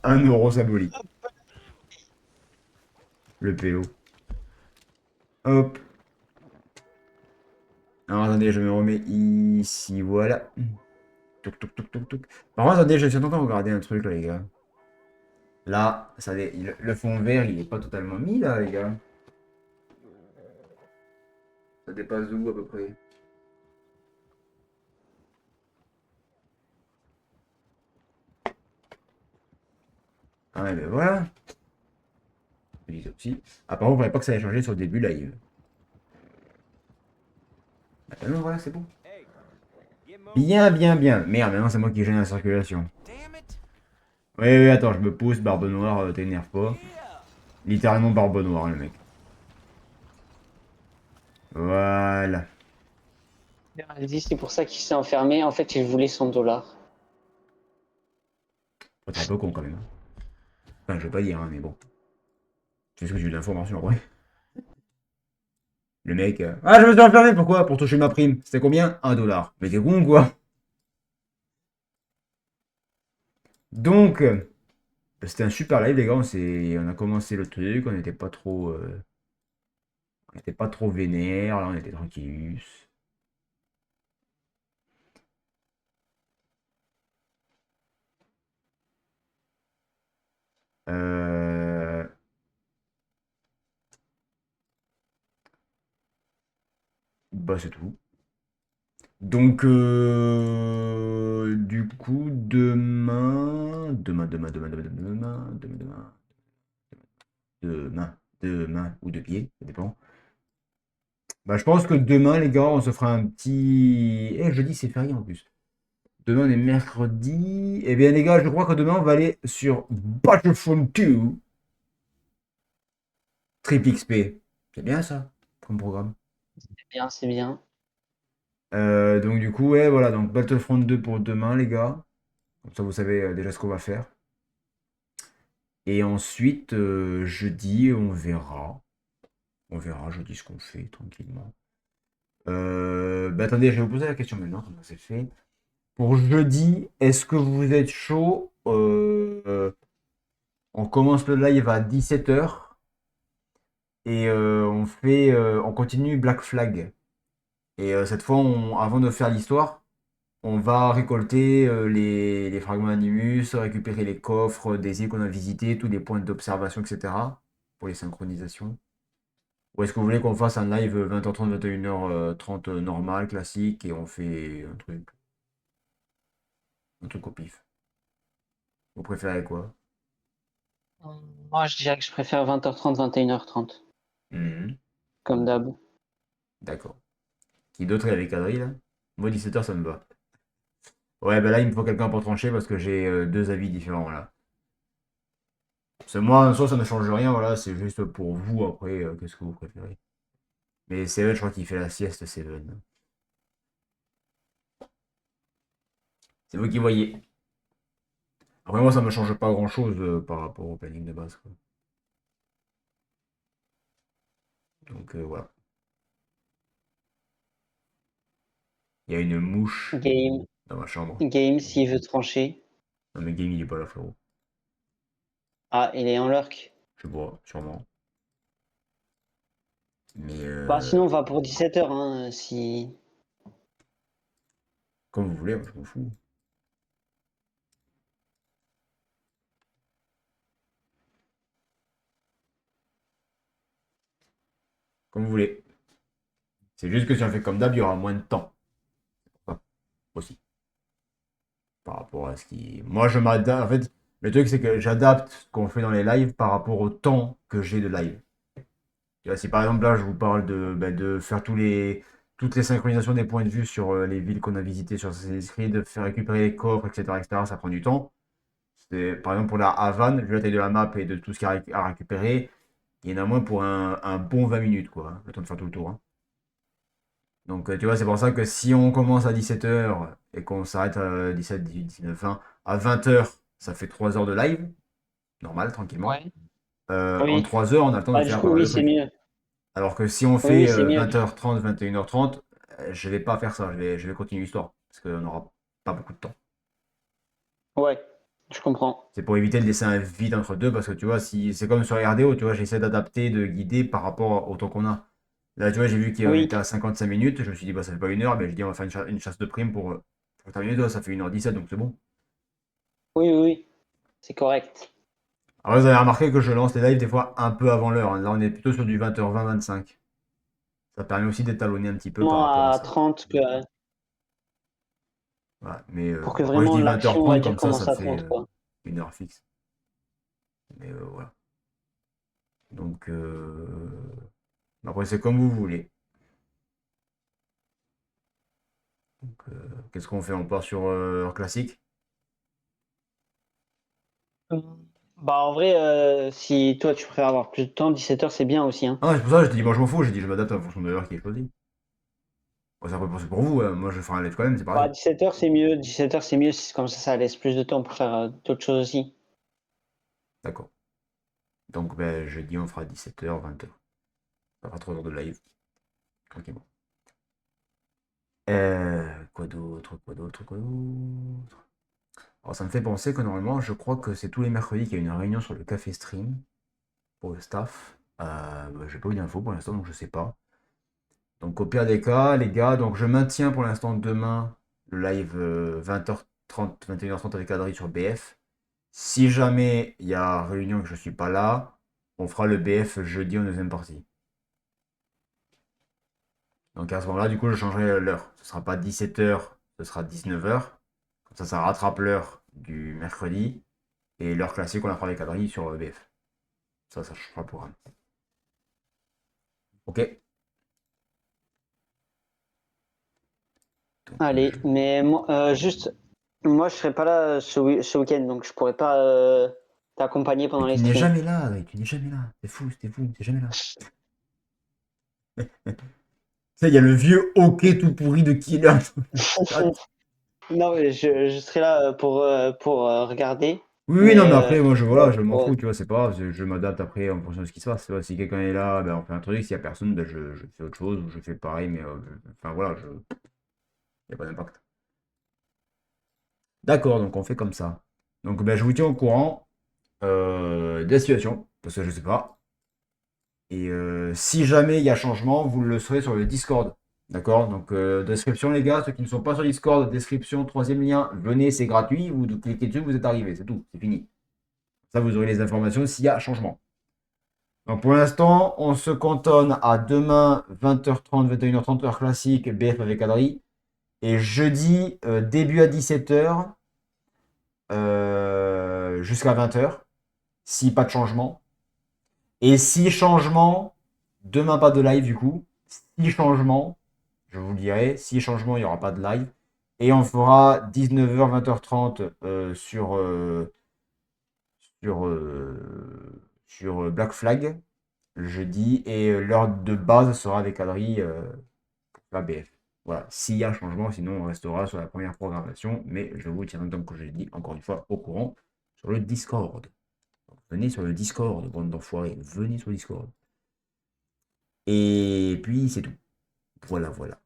1 euro symbolique. Le pélo. Hop. Alors attendez, je me remets ici, voilà. Touc, touc, touc, touc, touc. Par contre, attendez, je suis en train de regarder un truc là, les gars. Là, ça, le fond vert, il est pas totalement mis là, les gars. Ça dépasse d'où à peu près? Ah ouais, ben voilà. Aussi. Apparemment, il ne fallait pas que ça ait changé sur le début live. Ah ben non, voilà, c'est bon. Bien, bien, bien. Merde, maintenant c'est moi qui gêne la circulation. Oui, oui, attends, je me pousse, barbe noire, t'énerve pas. Littéralement barbe noire, le mec. Voilà. Elle dit c'est pour ça qu'il s'est enfermé. En fait, il voulait son dollar. Oh, t'es un peu con quand même. Enfin, je vais pas dire, hein, mais bon. C'est ce que j'ai eu d'informations, en vrai. Le mec, ah, je me suis enfermé, pourquoi? Pour toucher ma prime. C'était combien? 1 $. Mais t'es con, quoi? Donc, c'était un super live, les gars. On a commencé le truc, on n'était pas trop vénère, là, on était tranquillus. Euh... Bah, c'est tout. Donc, du coup, demain, ou de pied, ça dépend. Bah, je pense que demain, les gars, on se fera un petit. Eh, jeudi, c'est férié en plus. Demain, on est mercredi. Eh bien, les gars, je crois que demain, on va aller sur Battlefront 2. Triple XP. C'est bien ça, comme programme. C'est bien, c'est bien. Donc, du coup, ouais, voilà. Donc, Battlefront 2 pour demain, les gars. Comme ça, vous savez déjà ce qu'on va faire. Et ensuite, jeudi, on verra. On verra jeudi ce qu'on fait, tranquillement. Bah, attendez, je vais vous poser la question maintenant, comment c'est fait. Pour jeudi, est-ce que vous êtes chaud? On commence le live à 17 h et on continue Black Flag. Et cette fois, avant de faire l'histoire, on va récolter les fragments Animus, récupérer les coffres des îles qu'on a visités, tous les points d'observation, etc. pour les synchronisations. Ou est-ce que vous voulez qu'on fasse un live 20h30, 21h30 normal, classique, et on fait un truc au pif? Vous préférez quoi? Moi, je dirais que je préfère 20h30, 21h30. Mhm. Comme d'hab. D'accord. Qui d'autre est avec Adri là? Moi 17h ça me va. Ouais bah là il me faut quelqu'un pour trancher parce que j'ai deux avis différents là. C'est moi, en soi, ça ne change rien, voilà, c'est juste pour vous, après, qu'est-ce que vous préférez. Mais Seven, je crois qu'il fait la sieste, Seven. C'est vous qui voyez. Après, moi, ça me change pas grand-chose par rapport au planning de base, quoi. Donc, voilà. Il y a une mouche Game, dans ma chambre. game, s'il veut trancher. Non, mais Game, il est pas là, frérot. Ah, il est en lurk. Je vois, sûrement. Mais, Bah, sinon, on va pour 17h, hein, si... comme vous voulez, moi, je m'en fous. Comme vous voulez. C'est juste que si on fait comme d'hab, il y aura moins de temps. Ah, aussi. Par rapport à ce qui. Moi, je m'adapte. En fait, le truc, c'est que j'adapte ce qu'on fait dans les lives par rapport au temps que j'ai de live. Tu vois, si par exemple là, je vous parle de faire toutes les synchronisations des points de vue sur les villes qu'on a visitées sur Assassin's Creed, de faire récupérer les coffres, etc., ça prend du temps. Par exemple, pour la Havane, vu la taille de la map et de tout ce qu'il y a à récupérer, il y en a moins pour un bon 20 minutes, quoi, hein, le temps de faire tout le tour, hein. Donc, tu vois, c'est pour ça que si on commence à 17h et qu'on s'arrête à 17, 18, 19, 20, à 20h, ça fait 3 heures de live, normal, tranquillement. Ouais. En Oui. 3 heures, on a le temps de Bah, du faire coup, pas mal oui, de c'est trucs. mieux. Alors que si on Oui, oui, fait c'est mieux. 20h30, 21h30, je vais pas faire ça, je vais continuer l'histoire. Parce qu'on n'aura pas beaucoup de temps. Ouais, je comprends. C'est pour éviter de laisser un vide entre deux, parce que tu vois, si c'est comme sur RDO, tu vois, j'essaie d'adapter, de guider par rapport au temps qu'on a. Là, tu vois, j'ai vu qu'on Oui, était à 55 minutes, je me suis dit, bah, ça fait pas une heure, mais je dis, on va faire une chasse de prime pour terminer, toi, ça fait 1h17, donc c'est bon. oui, oui, oui. C'est correct. Alors, vous avez remarqué que je lance les lives des fois un peu avant l'heure, hein. Là, on est plutôt sur du 20h20, 25. Ça permet aussi d'étalonner un petit peu par Vraiment rapport à à ça. 30, Voilà. Mais pour que bon, après, je vraiment dis l'action, on va 20h30, dire, comme ça commence à fait 30, quoi. une heure fixe. Mais voilà. Donc, après, c'est comme vous voulez. Donc, qu'est-ce qu'on fait? On part sur heure classique? Bah, en vrai, si toi, tu préfères avoir plus de temps, 17h, c'est bien aussi, hein. Ah, ouais, c'est pour ça que je te dis, moi, je m'en fous. J'ai dit, je m'adapte en fonction de l'heure qui est choisie. Bon, c'est après, c'est pour vous, hein. Moi, je ferai un live quand même, c'est Bah, pareil. 17h, c'est mieux. 17h, c'est mieux. Comme ça laisse plus de temps pour faire d'autres choses aussi. D'accord. Donc, ben, jeudi, on fera 17h, 20h. Ça fera 3 heures de live. Tranquillement. Quoi d'autre? Quoi d'autre? Quoi d'autre? Alors, ça me fait penser que normalement, je crois que c'est tous les mercredis qu'il y a une réunion sur le café stream pour le staff. Bah, j'ai pas eu d'infos pour l'instant, donc je sais pas. Donc, au pire des cas, les gars, donc je maintiens pour l'instant demain le live 20h30, 21h30 avec Adri sur BF. Si jamais il y a réunion et que je suis pas là, on fera le BF jeudi en deuxième partie. Donc à ce moment-là, du coup, je changerai l'heure. Ce sera pas 17h, ce sera 19h. Comme ça rattrape l'heure du mercredi. Et l'heure classique, on la fera avec Adri sur BF. Ça changera le programme. Ok. Donc, Allez, mais moi, juste, moi, je serai pas là ce week-end, donc je pourrai pas t'accompagner mais pendant les tu n'es streams. jamais là, Adri, tu n'es jamais là. C'est fou, t'es jamais là. Tu sais, il y a le vieux hockey tout pourri de Killer. Non, mais je serai là pour regarder. Oui, oui, non, Mais mais après, moi, voilà, je m'en pour- fouts, tu vois, c'est pas grave, je m'adapte après en fonction de ce qui se passe. Tu vois. Si quelqu'un est là, ben, on fait un truc, s'il y a personne, ben, je fais autre chose, ou je fais pareil, mais enfin voilà, il n'y a pas d'impact. D'accord, donc on fait comme ça. Donc ben, je vous tiens au courant de la situation, parce que je sais pas. Et si jamais il y a changement, vous le saurez sur le Discord. D'accord? Donc description les gars, ceux qui ne sont pas sur Discord, description, troisième lien, venez, c'est gratuit, vous cliquez dessus, vous êtes arrivé, c'est tout, c'est fini. Ça, vous aurez les informations s'il y a changement. Donc pour l'instant, on se cantonne à demain 20h30, 21h30 heure classique, BF avec Adri. Et jeudi, début à 17h, jusqu'à 20h, si pas de changement. Et si changement, demain pas de live du coup. Si changement, je vous le dirai, si changement, il n'y aura pas de live. Et on fera 19h, 20h30 sur sur Black Flag jeudi et l'heure de base sera avec Adri pour la BF. Voilà, s'il y a changement, sinon on restera sur la première programmation, mais je vous tiendrai donc, comme je l'ai dit, encore une fois, au courant sur le Discord. Donc, venez sur le Discord, bande d'enfoirés, venez sur le Discord. Et puis c'est tout. Voilà, voilà.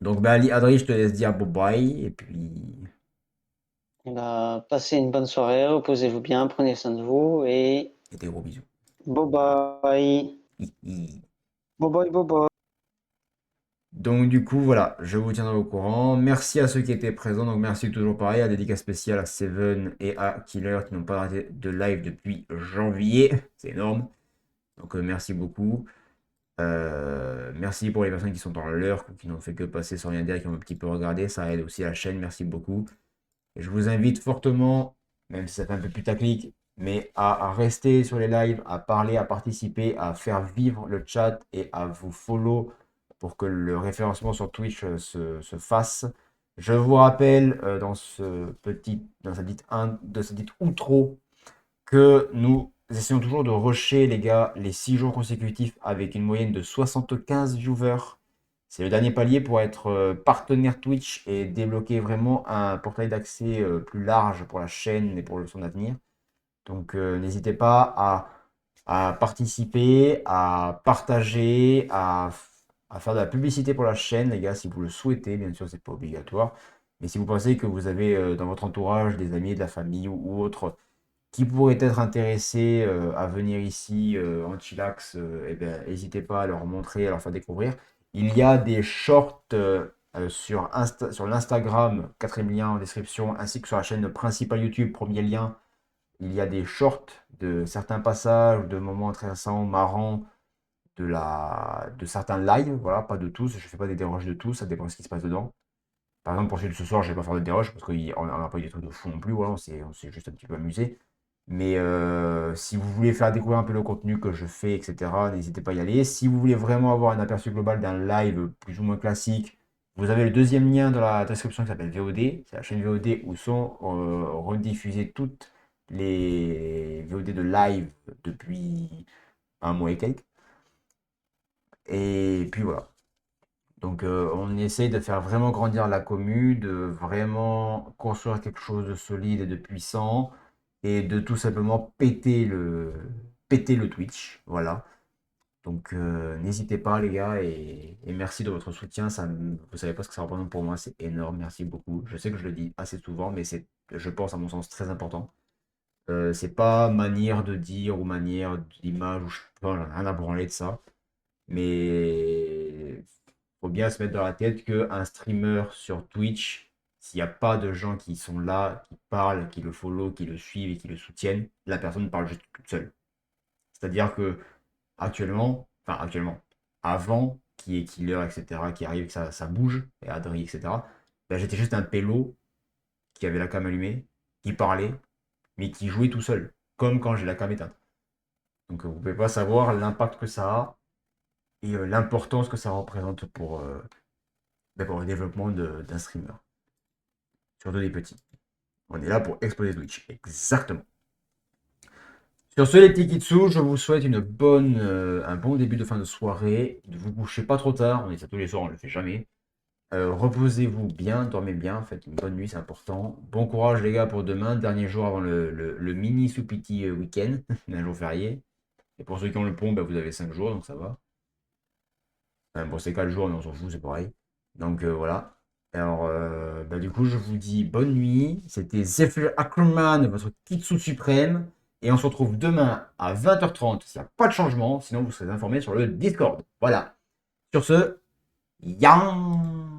Donc bah Adri, je te laisse dire bye bye, et puis Bah, passez une bonne soirée, reposez-vous bien, prenez soin de vous et des gros bisous. bye bye. Hi, hi. Bye bye, bye bye. Donc du coup voilà, je vous tiendrai au courant. Merci à ceux qui étaient présents. Donc merci toujours pareil, à dédicace spéciale à Seven et à Killer qui n'ont pas arrêté de live depuis janvier. C'est énorme. Donc merci beaucoup. Merci pour les personnes qui sont dans l'heure, qui n'ont fait que passer sans rien dire et qui ont un petit peu regardé. Ça aide aussi la chaîne. Merci beaucoup. Et je vous invite fortement, même si ça fait un peu putaclic, mais à rester sur les lives, à parler, à participer, à faire vivre le chat et à vous follow pour que le référencement sur Twitch se fasse. Je vous rappelle dans cette dite outro que nous essayons toujours de rusher les gars les 6 jours consécutifs avec une moyenne de 75 viewers. C'est le dernier palier pour être partenaire Twitch et débloquer vraiment un portail d'accès plus large pour la chaîne et pour son avenir. Donc n'hésitez pas à participer, à partager, à faire de la publicité pour la chaîne, les gars, si vous le souhaitez. Bien sûr, c'est pas obligatoire. Mais si vous pensez que vous avez dans votre entourage des amis, de la famille ou autres qui pourraient être intéressés à venir ici en chillax, eh bien, n'hésitez pas à leur montrer, à leur faire découvrir. Il y a des shorts sur l'Instagram, 4e lien en description, ainsi que sur la chaîne principale YouTube, 1er lien. Il y a des shorts de certains passages, de moments intéressants, marrants, de certains lives, voilà, pas de tous, je ne fais pas des déroges de tous, ça dépend de ce qui se passe dedans. Par exemple, pour celui de ce soir, je ne vais pas faire de déroge parce qu'on n'a pas eu des trucs de fou non plus, voilà, on s'est juste un petit peu amusé. Mais si vous voulez faire découvrir un peu le contenu que je fais, etc., n'hésitez pas à y aller. Si vous voulez vraiment avoir un aperçu global d'un live plus ou moins classique, vous avez le 2e lien dans la description qui s'appelle VOD. C'est la chaîne VOD où sont rediffusées toutes les VOD de live depuis un mois et quelques. Et puis voilà. Donc on essaye de faire vraiment grandir la commu, de vraiment construire quelque chose de solide et de puissant, et de tout simplement péter le Twitch. Voilà. Donc n'hésitez pas les gars, et merci de votre soutien. Vous savez pas ce que ça représente pour moi, c'est énorme, merci beaucoup. Je sais que je le dis assez souvent, mais c'est, je pense, à mon sens, très important. C'est pas manière de dire ou manière d'image, ou je sais pas, j'en ai rien à branler de ça. Mais faut bien se mettre dans la tête qu'un streamer sur Twitch, s'il n'y a pas de gens qui sont là, qui parlent, qui le follow, qui le suivent et qui le soutiennent, la personne parle juste toute seule. C'est-à-dire que actuellement, avant qu'il y ait Killer, etc., qui arrive, que ça bouge, et Adri, etc., ben, j'étais juste un pélo qui avait la cam allumée, qui parlait, mais qui jouait tout seul, comme quand j'ai la cam éteinte. Donc vous ne pouvez pas savoir l'impact que ça a et l'importance que ça représente pour le développement d'un streamer. Surtout des petits. On est là pour exploser Twitch. Exactement. Sur ce, les petits Kitsu, je vous souhaite un bon début de fin de soirée. Ne vous couchez pas trop tard. On est ça tous les soirs, on ne le fait jamais. Reposez-vous bien, dormez bien, faites une bonne nuit, c'est important. Bon courage les gars pour demain, dernier jour avant le mini Soupiti week-end, un jour férié. Et pour ceux qui ont le pont, bah, vous avez 5 jours, donc ça va. Bon, c'est 4 jours, mais on s'en fout, c'est pareil. Donc voilà. Alors, bah, du coup, je vous dis bonne nuit. C'était Zephyr Ackerman, votre Kitsu suprême. Et on se retrouve demain à 20h30 s'il n'y a pas de changement. Sinon, vous serez informés sur le Discord. Voilà. Sur ce, yang.